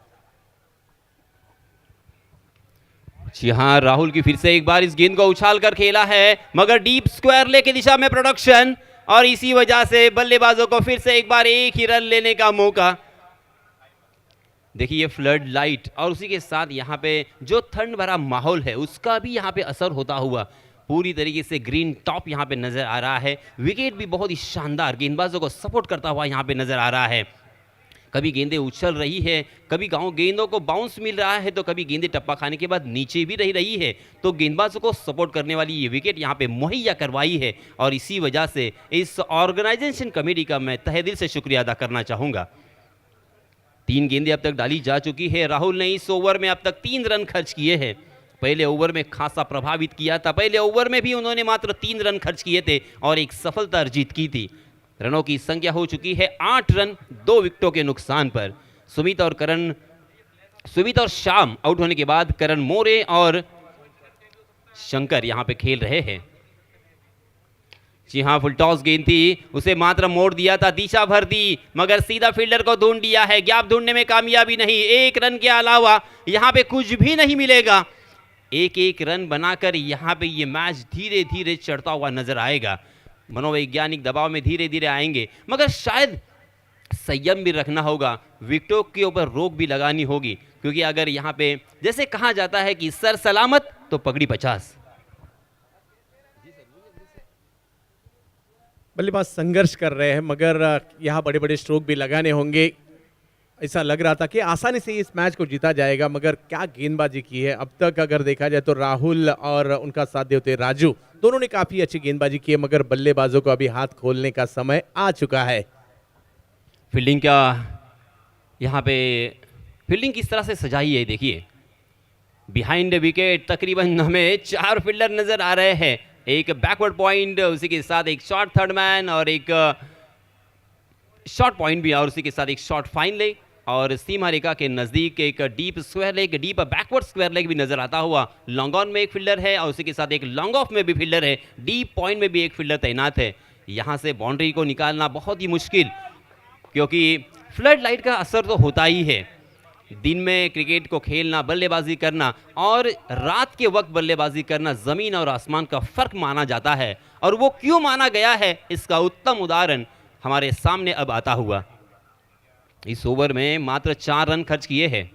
जी हाँ, राहुल की फिर से एक बार इस गेंद को उछाल कर खेला है, मगर डीप स्क्वायर ले की दिशा में प्रोडक्शन, और इसी वजह से बल्लेबाजों को फिर से एक बार एक ही रन लेने का मौका। देखिए ये फ्लड लाइट और उसी के साथ यहाँ पे जो ठंड भरा माहौल है उसका भी यहाँ पे असर होता हुआ पूरी तरीके से ग्रीन टॉप यहाँ पे नजर आ रहा है। विकेट भी बहुत ही शानदार गेंदबाजों को सपोर्ट करता हुआ यहाँ पे नजर आ रहा है। कभी गेंदें उछल रही है, कभी गेंदों को बाउंस मिल रहा है, तो कभी गेंदें टप्पा खाने के बाद नीचे भी रही है। तो गेंदबाजों को सपोर्ट करने वाली ये विकेट यहाँ पे मुहैया करवाई है, और इसी वजह से इस ऑर्गेनाइजेशन कमेटी का मैं तहे दिल से शुक्रिया अदा करना चाहूँगा। 3 गेंदें अब तक डाली जा चुकी है। राहुल ने इस ओवर में अब तक 3 रन खर्च किए हैं। पहले ओवर में खासा प्रभावित किया था, पहले ओवर में भी उन्होंने मात्र 3 रन खर्च किए थे और एक सफलता अर्जित की थी। रनों की संख्या हो चुकी है 8 रन 2 विकेटों के नुकसान पर। सुमित और श्याम आउट होने के बाद करण मोरे और शंकर यहां पे खेल रहे हैं। जी हां, फुल टॉस गेंद थी, उसे मात्र मोड़ दिया था, दिशा भर दी, मगर सीधा फील्डर को ढूंढ दिया है। गैप ढूंढने में कामयाबी नहीं। 1 रन के अलावा यहां पे कुछ भी नहीं मिलेगा। एक रन बनाकर यहां पे ये मैच धीरे धीरे चढ़ता हुआ नजर आएगा। मनोवैज्ञानिक दबाव में धीरे धीरे आएंगे, मगर शायद संयम भी रखना होगा, विकेटों के ऊपर रोक भी लगानी होगी, क्योंकि अगर यहाँ पे जैसे कहा जाता है कि सर सलामत तो पगड़ी 50। बल्लेबाज संघर्ष कर रहे हैं, मगर यहाँ बड़े बड़े स्ट्रोक भी लगाने होंगे। ऐसा लग रहा था कि आसानी से इस मैच को जीता जाएगा, मगर क्या गेंदबाजी की है अब तक। अगर देखा जाए तो राहुल और उनका साथ देते राजू, दोनों ने काफी अच्छी गेंदबाजी की है, मगर बल्लेबाजों को अभी हाथ खोलने का समय आ चुका है। फील्डिंग का यहाँ पे फील्डिंग किस तरह से सजाई है, देखिए बिहाइंड विकेट तकरीबन हमें 4 फील्डर नजर आ रहे हैं। एक बैकवर्ड पॉइंट, उसी के साथ एक शॉर्ट थर्ड मैन और एक शॉर्ट पॉइंट भी और उसी के साथ एक शॉर्ट फाइन लेग और सीमा रेखा के नज़दीक एक deep square leg, deep backward square leg भी नजर आता हुआ। लॉन्ग ऑन में एक फील्डर है और उसी के साथ एक लॉन्ग ऑफ में भी फील्डर है, डीप पॉइंट में भी एक फील्डर तैनात है। यहाँ से बाउंड्री को निकालना बहुत ही मुश्किल, क्योंकि फ्लड लाइट का असर तो होता ही है। दिन में क्रिकेट को खेलना, बल्लेबाजी करना और रात के वक्त बल्लेबाजी करना ज़मीन और आसमान का फ़र्क माना जाता है। और वो क्यों माना गया है, इसका उत्तम उदाहरण हमारे सामने अब आता हुआ। इस ओवर में मात्र 4 रन खर्च किए हैं।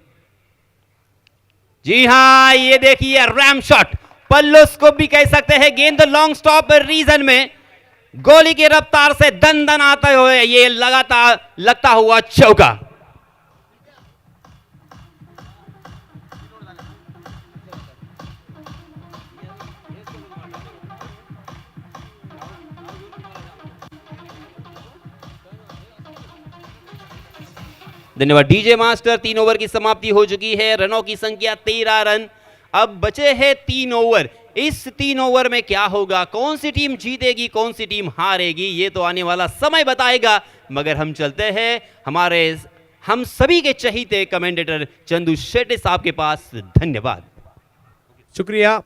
जी हाँ, ये देखिए रैम शॉट, पल्लो स्कोप भी कह सकते हैं। गेंद लॉन्ग स्टॉप रीजन में गोली की रफ्तार से दन दन आते हुए ये लगातार लगता हुआ चौका। धन्यवाद डीजे मास्टर। 3 ओवर की समाप्ति हो चुकी है, रनों की संख्या 13 रन। अब बचे हैं 3 ओवर। इस 3 ओवर में क्या होगा, कौन सी टीम जीतेगी, कौन सी टीम हारेगी, ये तो आने वाला समय बताएगा। मगर हम चलते हैं हम सभी के चहीते कमेंटेटर चंदू शेट्टी साहब के पास। धन्यवाद। शुक्रिया।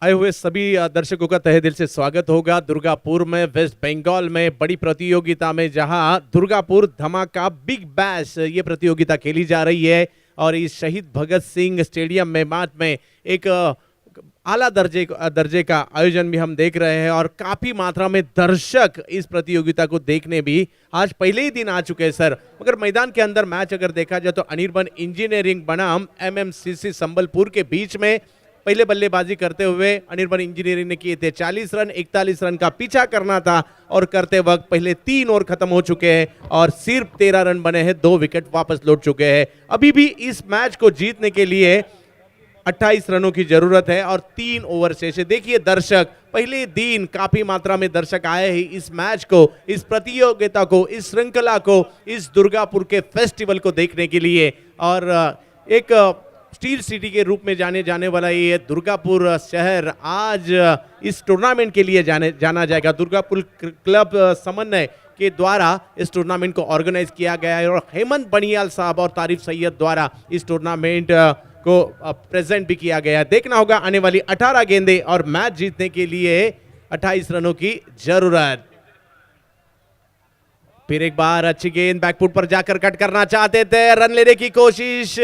आए हुए सभी दर्शकों का तहे दिल से स्वागत होगा दुर्गापुर में, वेस्ट बंगाल में बड़ी प्रतियोगिता में, जहां दुर्गापुर धमाका बिग बैश ये प्रतियोगिता खेली जा रही है। और इस शहीद भगत सिंह स्टेडियम में मैच में एक आला दर्जे का आयोजन भी हम देख रहे हैं और काफी मात्रा में दर्शक इस प्रतियोगिता को देखने भी आज पहले ही दिन आ चुके हैं सर। मगर मैदान के अंदर मैच अगर देखा जाए तो अनिर्बन इंजीनियरिंग बनाम MMCC संबलपुर के बीच में पहले बल्लेबाजी करते हुए अनिर्बन इंजीनियरिंग ने किए थे 40 रन। 41 रन का पीछा करना था और करते वक्त पहले 3 ओवर खत्म हो चुके हैं और सिर्फ 13 रन बने हैं, 2 विकेट वापस लौट चुके हैं। अभी भी इस मैच को जीतने के लिए 28 रनों की जरूरत है और 3 ओवर शेष है। देखिए दर्शक, पहले दिन काफी मात्रा में दर्शक आए हैं इस मैच को, इस प्रतियोगिता को, इस श्रृंखला को, इस दुर्गापुर के फेस्टिवल को देखने के लिए। और एक स्टील सिटी के रूप में जाने वाला ये दुर्गापुर शहर आज इस टूर्नामेंट के लिए जाना जाएगा। दुर्गापुर क्लब समन्वय के द्वारा इस टूर्नामेंट को ऑर्गेनाइज किया गया है और हेमंत बनियाल साहब और तारिफ सैयद द्वारा इस टूर्नामेंट को प्रेजेंट भी किया गया है। देखना होगा आने वाली 18 गेंदें और मैच जीतने के लिए 28 रनों की जरूरत। फिर एक बार अच्छी गेंद बैकफुट पर जाकर कट करना चाहते थे, रन लेने की कोशिश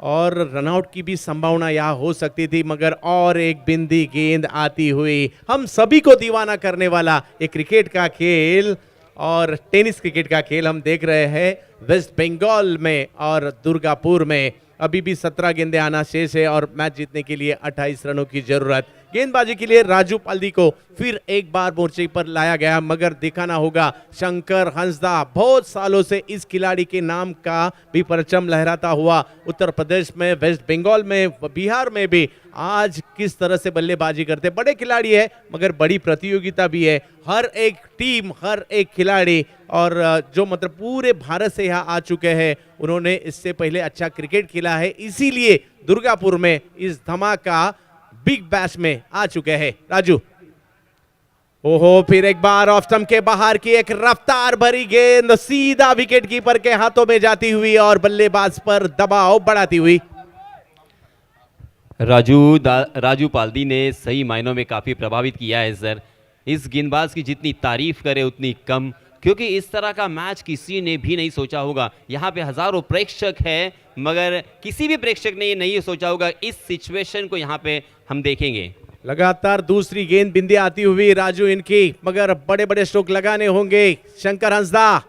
और रनआउट की भी संभावना यहां हो सकती थी, मगर और एक बिंदी गेंद आती हुई हम सभी को दीवाना करने वाला एक क्रिकेट का खेल और टेनिस क्रिकेट का खेल हम देख रहे हैं वेस्ट बंगाल में और दुर्गापुर में। अभी भी 17 गेंदें आना शेष है और मैच जीतने के लिए 28 रनों की जरूरत। गेंदबाजी के लिए राजू पाल्दी को फिर एक बार मोर्चे पर लाया गया, मगर दिखाना होगा शंकर हंसदा बहुत सालों से इस खिलाड़ी के नाम का भी परचम लहराता हुआ उत्तर प्रदेश में, वेस्ट बंगाल में, बिहार में भी आज किस तरह से बल्लेबाजी करते। बड़े खिलाड़ी है मगर बड़ी प्रतियोगिता भी है, हर एक टीम, हर एक खिलाड़ी और जो मतलब पूरे भारत से यहाँ आ चुके हैं, उन्होंने इससे पहले अच्छा क्रिकेट खेला है, इसीलिए दुर्गापुर में इस धमाका बिग बैश में आ चुके हैं। राजू, ओहो, फिर एक बार ऑफ स्टंप के बाहर की एक रफ्तार भरी गेंद सीधा विकेट कीपर के हाथों में जाती हुई और बल्लेबाज पर दबाव बढ़ाती हुई। राजू पाल्दी ने सही मायनों में काफी प्रभावित किया है सर। इस गेंदबाज की जितनी तारीफ करे उतनी कम, क्योंकि इस तरह का मैच किसी ने भी नहीं सोचा होगा। यहाँ पे हजारों प्रेक्षक हैं मगर किसी भी प्रेक्षक ने ये नहीं सोचा होगा इस सिचुएशन को यहाँ पे हम देखेंगे। लगातार दूसरी गेंद बिंदी आती हुई राजू इनकी, मगर बड़े बड़े स्ट्रोक लगाने होंगे शंकर हंसदा।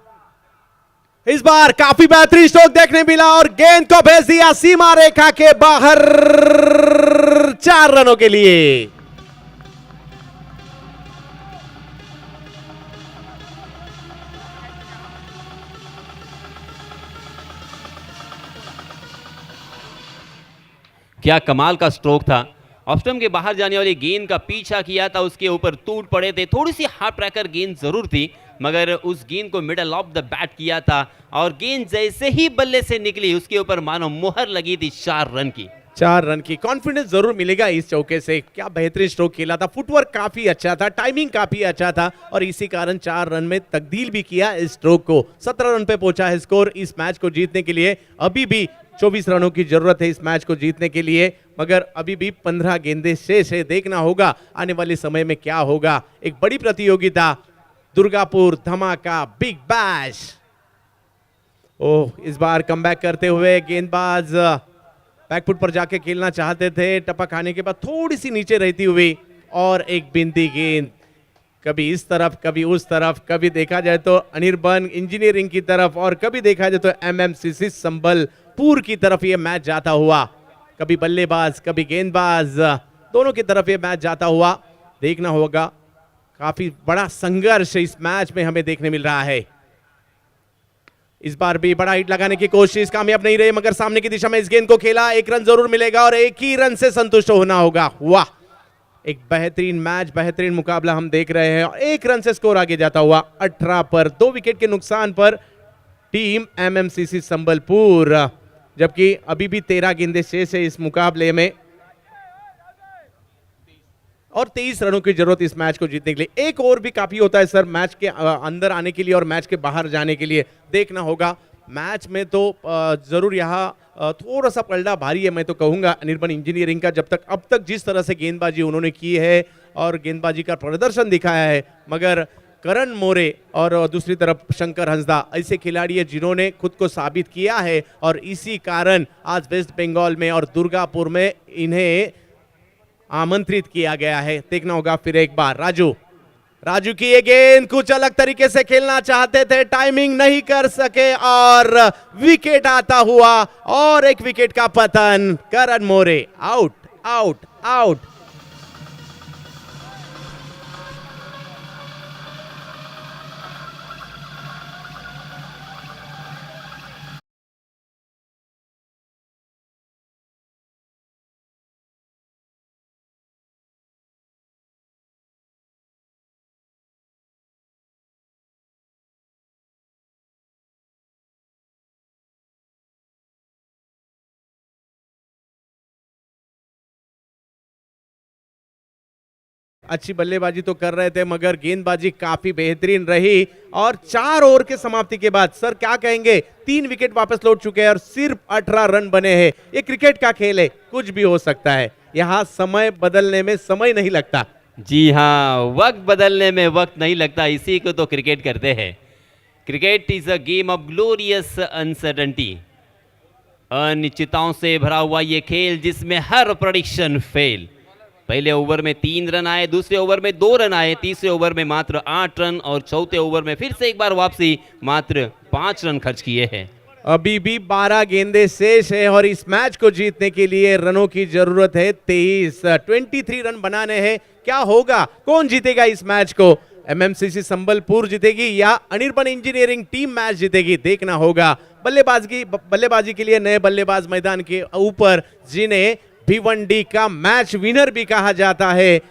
इस बार काफी बेहतरीन स्ट्रोक देखने मिला और गेंद को भेज दिया सीमा रेखा के बाहर 4 रनों के लिए। क्या कमाल का स्ट्रोक था। ऑफ स्टंप के बाहर जाने वाली गेंद का पीछा किया था, उसके ऊपर टूट पड़े थे। थोड़ी सी हार्ड ट्रैकर गेंद जरूर थी मगर उस गेंद को मिडल ऑफ द बैट किया था और गेंद जैसे ही बल्ले से निकली उसके ऊपर मानो मुहर लगी थी 4 रन की। 4 रन की कॉन्फिडेंस जरूर मिलेगा इस चौके से। क्या बेहतरीन स्ट्रोक खेला था, फुटवर्क काफी अच्छा था, टाइमिंग काफी अच्छा था और इसी कारण 4 रन में तब्दील भी किया इस स्ट्रोक को। 17 रन पे पहुंचा है स्कोर इस मैच को जीतने के लिए। अभी भी 24 रनों की जरूरत है इस मैच को जीतने के लिए, मगर अभी भी 15 गेंदें शेष है। देखना होगा आने वाले समय में क्या होगा। एक बड़ी प्रतियोगिता, दुर्गापुर धमाका बिग बैश। ओह, इस बार कमबैक करते हुए गेंदबाज बैकफुट पर जाके खेलना चाहते थे, टपक आने के बाद थोड़ी सी नीचे रहती हुई और एक बिंदी गेंद कभी इस तरफ कभी उस तरफ, कभी देखा जाए तो अनिर्बन इंजीनियरिंग की तरफ और कभी देखा जाए तो एमएमसीसी संबलपुर की तरफ ये मैच जाता हुआ। कभी बल्लेबाज कभी गेंदबाज, दोनों की तरफ ये मैच जाता हुआ। देखना होगा, काफी बड़ा संघर्ष इस मैच में हमें देखने मिल रहा है। इस बार भी बड़ा हिट लगाने की कोशिश कामयाब नहीं रही, मगर सामने की दिशा में इस गेंद को खेला, 1 रन जरूर मिलेगा और 1 ही रन से संतुष्ट होना होगा। वाह, एक बेहतरीन मैच, बेहतरीन मुकाबला हम देख रहे हैं और 1 रन से स्कोर आगे जाता हुआ 18 पर। 2 विकेट के नुकसान पर टीम एमएमसीसी संबलपुर, जबकि अभी भी 13 गेंदें शेष है इस मुकाबले में और 23 रनों की जरूरत इस मैच को जीतने के लिए। एक ओवर भी काफी होता है सर मैच के अंदर आने के लिए और मैच के बाहर जाने के लिए। देखना होगा मैच में तो जरूर यहाँ थोड़ा सा पलड़ा भारी है, मैं तो कहूंगा अनिर्बन इंजीनियरिंग का। जब तक अब तक जिस तरह से गेंदबाजी उन्होंने की है और गेंदबाजी का प्रदर्शन दिखाया है, मगर करण मोरे और दूसरी तरफ शंकर हंसदा ऐसे खिलाड़ी है जिन्होंने खुद को साबित किया है और इसी कारण आज वेस्ट बंगाल में और दुर्गापुर में इन्हें आमंत्रित किया गया है। देखना होगा फिर एक बार राजू की ये गेंद कुछ अलग तरीके से खेलना चाहते थे, टाइमिंग नहीं कर सके और विकेट आता हुआ और एक विकेट का पतन। करण मोरे आउट आउट आउट। अच्छी बल्लेबाजी तो कर रहे थे, मगर गेंदबाजी काफी बेहतरीन रही और 4 ओवर के समाप्ति के बाद सर क्या कहेंगे, 3 विकेट वापस लौट चुके हैं और सिर्फ 18 रन बने हैं। ये क्रिकेट का खेल है, कुछ भी हो सकता है। यहाँ समय बदलने में समय नहीं लगता। जी हाँ, वक्त बदलने में वक्त नहीं लगता, इसी को तो क्रिकेट करते हैं। Cricket is a game of glorious uncertainty. अनिश्चितताओं से भरा हुआ ये खेल जिसमें हर प्रेडिक्शन फेल। पहले ओवर में 3 रन आए, दूसरे ओवर में 2 रन आए, तीसरे ओवर में मात्र 8 रन और चौथे ओवर में फिर से एक बार वापसी, मात्र 5 रन खर्च किए हैं। अभी भी 12 गेंदें शेष है और इस मैच को जीतने के लिए रनों की जरूरत है 23 रन बनाने हैं। क्या होगा, कौन जीतेगा इस मैच को? एमएमसीसी संबलपुर जीतेगी या अनिर्बन इंजीनियरिंग टीम मैच जीतेगी? देखना होगा। बल्लेबाजी के लिए नए बल्लेबाज मैदान के ऊपर, जिन्हें भिवंडी का मैच विनर भी कहा जाता है।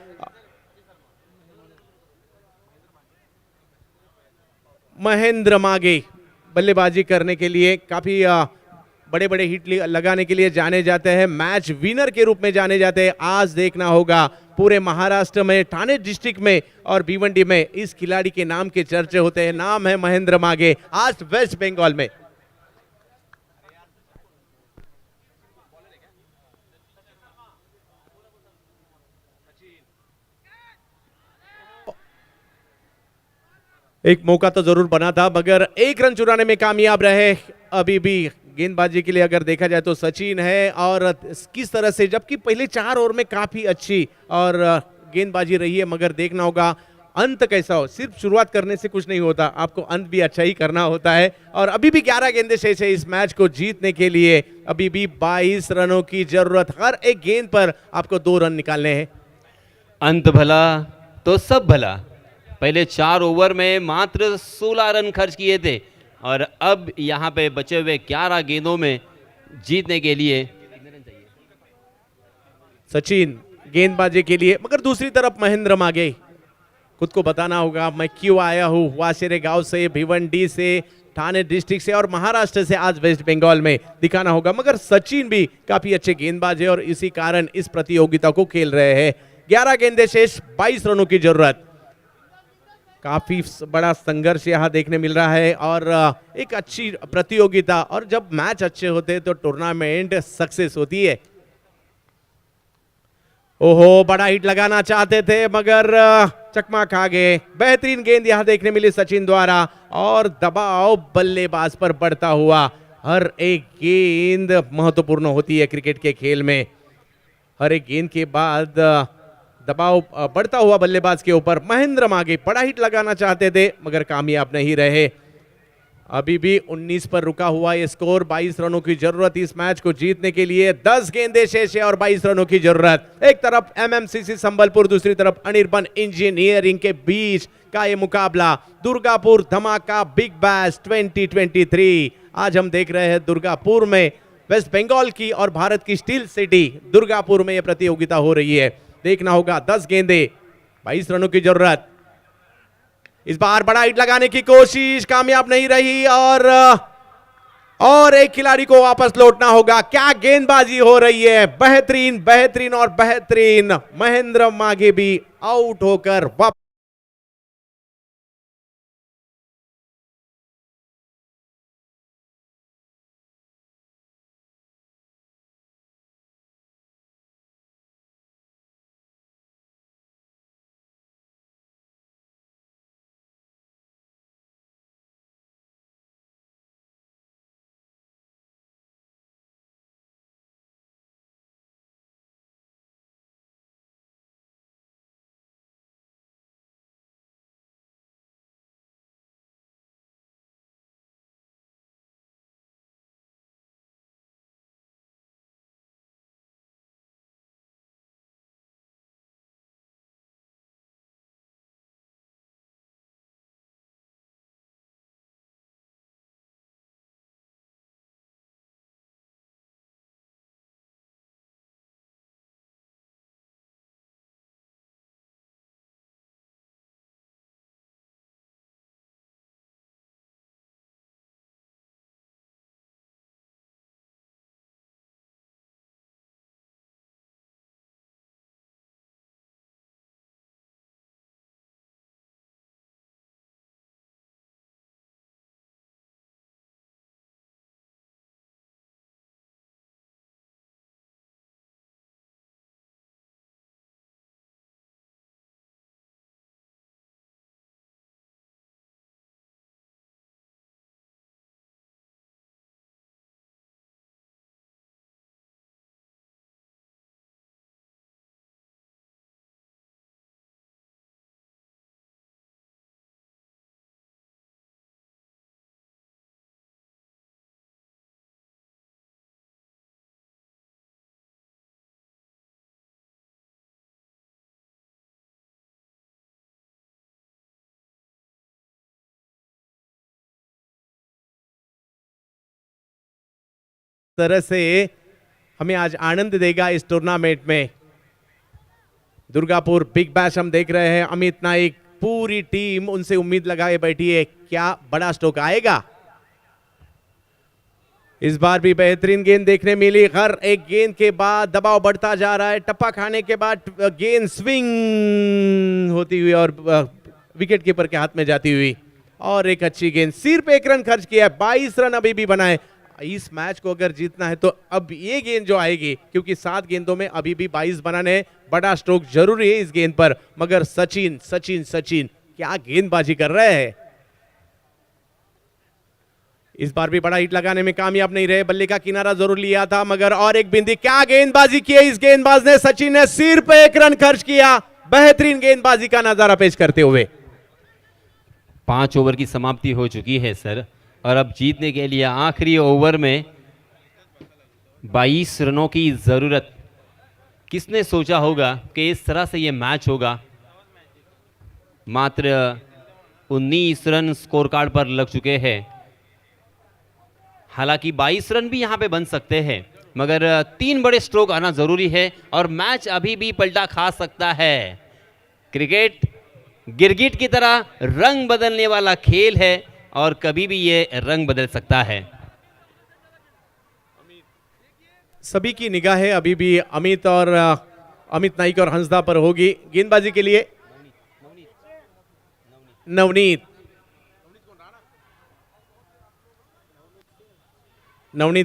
महेंद्र मागे बल्लेबाजी करने के लिए काफी बड़े बड़े हिट लगाने के लिए जाने जाते हैं, मैच विनर के रूप में जाने जाते हैं। आज देखना होगा पूरे महाराष्ट्र में, ठाणे डिस्ट्रिक्ट में और भिवंडी में इस खिलाड़ी के नाम के चर्चे होते हैं। नाम है महेंद्र मागे, आज वेस्ट बंगाल में। एक मौका तो जरूर बना था, मगर 1 रन चुराने में कामयाब रहे। अभी भी गेंदबाजी के लिए अगर देखा जाए तो सचिन है और किस तरह से, जबकि पहले 4 ओवर में काफी अच्छी और गेंदबाजी रही है, मगर देखना होगा अंत कैसा हो। सिर्फ शुरुआत करने से कुछ नहीं होता, आपको अंत भी अच्छा ही करना होता है। और अभी भी 11 गेंदें शेष है इस मैच को जीतने के लिए। अभी भी 22 रनों की जरूरत, हर एक गेंद पर आपको 2 रन निकालने हैं। अंत भला तो सब भला। पहले 4 ओवर में मात्र 16 रन खर्च किए थे और अब यहाँ पे बचे हुए 11 गेंदों में जीतने के लिए सचिन गेंदबाजी के लिए, मगर दूसरी तरफ महेंद्र मागे खुद को बताना होगा, मैं क्यों आया हूँ वाशेरे गांव से, भिवंडी से, ठाणे डिस्ट्रिक्ट से और महाराष्ट्र से आज वेस्ट बंगाल में दिखाना होगा। मगर सचिन भी काफी अच्छे गेंदबाज है और इसी कारण इस प्रतियोगिता को खेल रहे हैं। 11 गेंदें शेष, 22 रनों की जरूरत। काफी बड़ा संघर्ष यहाँ देखने मिल रहा है और एक अच्छी प्रतियोगिता, और जब मैच अच्छे होते हैं तो टूर्नामेंट सक्सेस होती है। ओहो, बड़ा हिट लगाना चाहते थे मगर चकमा खा गए। बेहतरीन गेंद यहां देखने मिली सचिन द्वारा और दबाव बल्लेबाज पर बढ़ता हुआ। हर एक गेंद महत्वपूर्ण होती है क्रिकेट के खेल में। हर एक गेंद के बाद दबाव बढ़ता हुआ बल्लेबाज के ऊपर। महेंद्र मागे बड़ा हिट लगाना चाहते थे मगर कामयाब नहीं रहे। अभी भी 19 पर रुका हुआ ये स्कोर। 22 रनों की जरूरत इस मैच को जीतने के लिए। 10 गेंदें शेष है और 22 रनों की जरूरत। एक तरफ एमएमसीसी संबलपुर, दूसरी तरफ अनिर्बन इंजीनियरिंग के बीच का ये मुकाबला। Durgapur Dhamaka big bash 2023। आज हम देख रहे हैं दुर्गापुर में वेस्ट बंगाल की और भारत की स्टील सिटी दुर्गापुर में यह प्रतियोगिता हो रही है। देखना होगा। 10 गेंदें, 22 रनों की जरूरत। इस बार बड़ा हिट लगाने की कोशिश कामयाब नहीं रही और एक खिलाड़ी को वापस लौटना होगा। क्या गेंदबाजी हो रही है, बेहतरीन बेहतरीन और बेहतरीन। महेंद्र मागे भी आउट होकर वापस। तरह से हमें आज आनंद देगा इस टूर्नामेंट में। दुर्गापुर बिग बैश हम देख रहे हैं। अमित नाइक पूरी टीम उनसे उम्मीद लगाए बैठी है, क्या बड़ा स्ट्रोक आएगा। इस बार भी बेहतरीन गेंद देखने मिली। हर एक गेंद के बाद दबाव बढ़ता जा रहा है। टप्पा खाने के बाद गेंद स्विंग होती हुई और विकेट कीपर के हाथ में जाती हुई और एक अच्छी गेंद। सिर्फ 1 रन खर्च किया। 22 रन अभी भी बनाए। इस मैच को अगर जीतना है तो अब ये गेंद जो आएगी, क्योंकि 7 गेंदों में अभी भी 22 बनाने, बड़ा स्ट्रोक जरूरी है इस गेंद पर। मगर सचिन सचिन सचिन क्या गेंदबाजी कर रहे हैं। इस बार भी बड़ा हिट लगाने में कामयाब नहीं रहे। बल्ले का किनारा जरूर लिया था मगर और एक बिंदी। क्या गेंदबाजी की है इस गेंदबाज ने। सचिन ने सिर्फ 1 रन खर्च किया। बेहतरीन गेंदबाजी का नजारा पेश करते हुए। 5 ओवर की समाप्ति हो चुकी है सर, और अब जीतने के लिए आखिरी ओवर में 22 रनों की जरूरत। किसने सोचा होगा कि इस तरह से यह मैच होगा। मात्र 19 रन स्कोर कार्ड पर लग चुके हैं। हालांकि 22 रन भी यहां पे बन सकते हैं मगर 3 बड़े स्ट्रोक आना जरूरी है और मैच अभी भी पलटा खा सकता है। क्रिकेट गिरगिट की तरह रंग बदलने वाला खेल है। और कभी भी ये रंग बदल सकता है। सभी की निगाहें अभी भी अमित नाइक और हंसदा पर होगी। गेंदबाजी के लिए नवनीत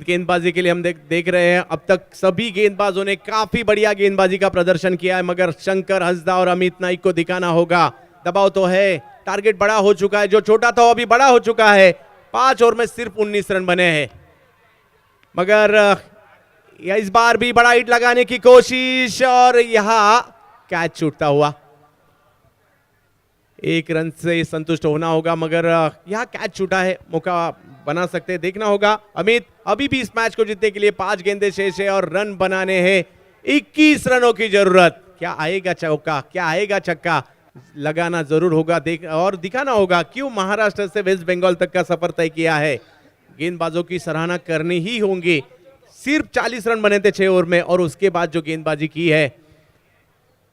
गेंदबाजी के लिए हम देख रहे हैं। अब तक सभी गेंदबाजों ने काफी बढ़िया गेंदबाजी का प्रदर्शन किया है, मगर शंकर हंसदा और अमित नाइक को दिखाना होगा। दबाव तो है, टारगेट बड़ा हो चुका है, जो छोटा था वो अभी बड़ा हो चुका है। 5 ओवर में सिर्फ 19 रन बने हैं, मगर इस बार भी बड़ा हिट लगाने की कोशिश और यहां कैच छूटता हुआ। 1 रन से संतुष्ट होना होगा, मगर यहां कैच छूटा है, मौका बना सकते हैं, देखना होगा। अमित अभी भी इस मैच को जीतने के लिए 5 गेंदें शेष है और रन बनाने हैं 21 रनों की जरूरत। क्या आएगा चौका, क्या आएगा छक्का, लगाना जरूर होगा, और दिखाना होगा क्यों महाराष्ट्र से वेस्ट बंगाल तक का सफर तय किया है। गेंदबाजों की सराहना करनी ही होंगी। सिर्फ 40 रन बने थे 6 ओवर में, और उसके बाद जो गेंदबाजी की है,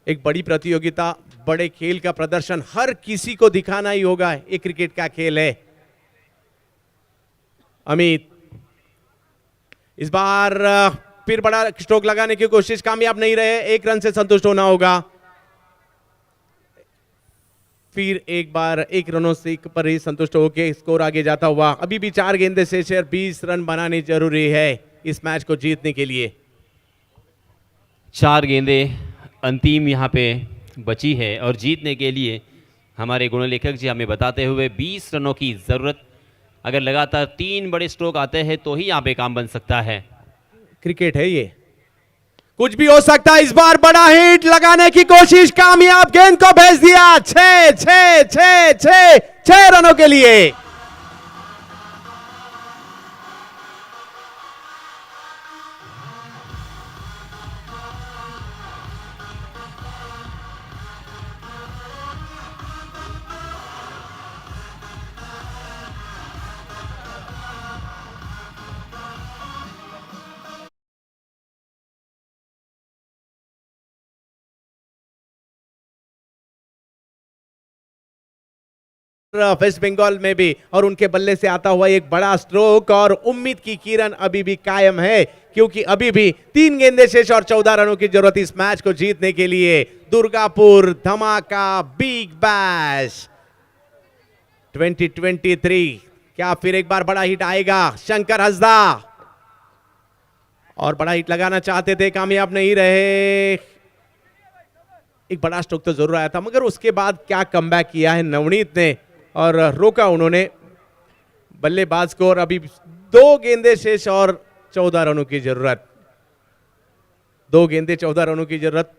एक बड़ी प्रतियोगिता, बड़े खेल का प्रदर्शन हर किसी को दिखाना ही होगा। एक क्रिकेट का खेल है। अमित इस बार फिर बड़ा स्ट्रोक लगाने की कोशिश, कामयाब नहीं रहे, 1 रन से संतुष्ट होना होगा। फिर एक बार 1 रनों से पर ही संतुष्ट होकर स्कोर आगे जाता हुआ। अभी भी 4 गेंदें शेष है, 20 रन बनाने जरूरी है इस मैच को जीतने के लिए। 4 गेंदें अंतिम यहाँ पे बची है, और जीतने के लिए हमारे गुणलेखक जी हमें बताते हुए 20 रनों की ज़रूरत। अगर लगातार 3 बड़े स्ट्रोक आते हैं तो ही यहाँ पे काम बन सकता है। क्रिकेट है ये, कुछ भी हो सकता है। इस बार बड़ा हिट लगाने की कोशिश, कामयाब, गेंद को भेज दिया 6 रनों के लिए। वेस्ट बंगाल में भी, और उनके बल्ले से आता हुआ एक बड़ा स्ट्रोक, और उम्मीद की किरण अभी भी कायम है, क्योंकि अभी भी 3 गेंदें शेष और 14 रनों की जरूरत इस मैच को जीतने के लिए। दुर्गापुर धमाका बिग बैश 2023, क्या फिर एक बार बड़ा हिट आएगा? शंकर हंसदा और बड़ा हिट लगाना चाहते थे, कामयाब नहीं रहे। एक बड़ा स्ट्रोक तो जरूर आया था, मगर उसके बाद क्या कमबैक किया है नवनीत ने, और रोका उन्होंने बल्लेबाज को। और अभी 2 गेंदें शेष और 14 रनों की जरूरत। 2 गेंदें 14 रनों की जरूरत।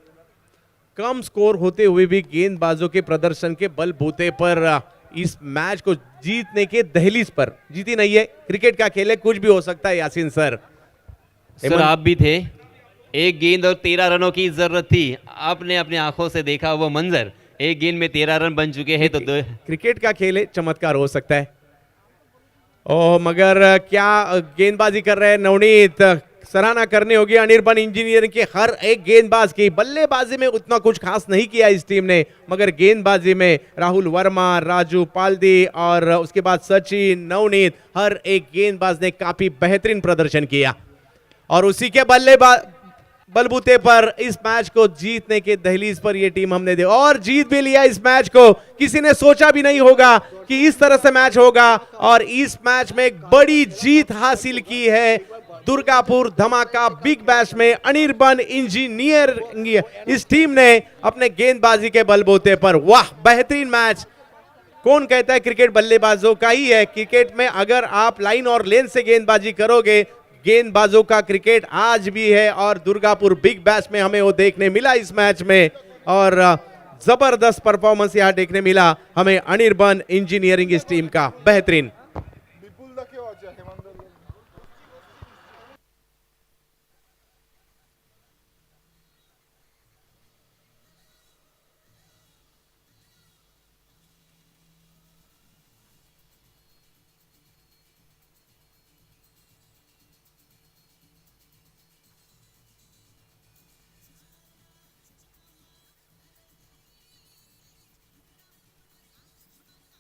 कम स्कोर होते हुए भी गेंदबाजों के प्रदर्शन के बलबूते पर इस मैच को जीतने के दहलीज पर, जीती नहीं है, क्रिकेट का खेल है, कुछ भी हो सकता है। यासीन सर, आप भी थे, 1 गेंद और 13 रनों की जरूरत थी। आपने अपनी आंखों से देखा वो मंजर, 1 गेंद में 13 रन बन चुके हैं। तो क्रिकेट का खेल है, चमत्कार हो सकता है। ओह, मगर क्या गेंदबाजी कर रहे हैं नवनीत, सराहना करनी होगी अनिर्बन इंजीनियरिंग के हर एक गेंदबाज की। बल्लेबाजी में उतना कुछ खास नहीं किया इस टीम ने, मगर गेंदबाजी में राहुल वर्मा, राजू पाल्दी और उसके बाद सचिन, नवनीत, हर एक गेंदबाज ने काफी बेहतरीन प्रदर्शन किया, और उसी के बलबूते पर इस मैच को जीतने के दहलीज पर यह टीम हमने दे, और जीत भी लिया इस मैच को। किसी ने सोचा भी नहीं होगा कि इस तरह से मैच होगा, और इस मैच में एक बड़ी जीत हासिल की है दुर्गापुर धमाका बिग बैश में अनिर्बन इंजीनियरिंग इस टीम ने अपने गेंदबाजी के बलबूते पर। वाह, बेहतरीन मैच। कौन कहता है क्रिकेट बल्लेबाजों का ही है? क्रिकेट में अगर आप लाइन और लेन से गेंदबाजी करोगे, गेंदबाजों का क्रिकेट आज भी है, और दुर्गापुर बिग बैश में हमें वो देखने मिला इस मैच में, और जबरदस्त परफॉर्मेंस यहां देखने मिला हमें अनिर्बन इंजीनियरिंग इस टीम का। बेहतरीन।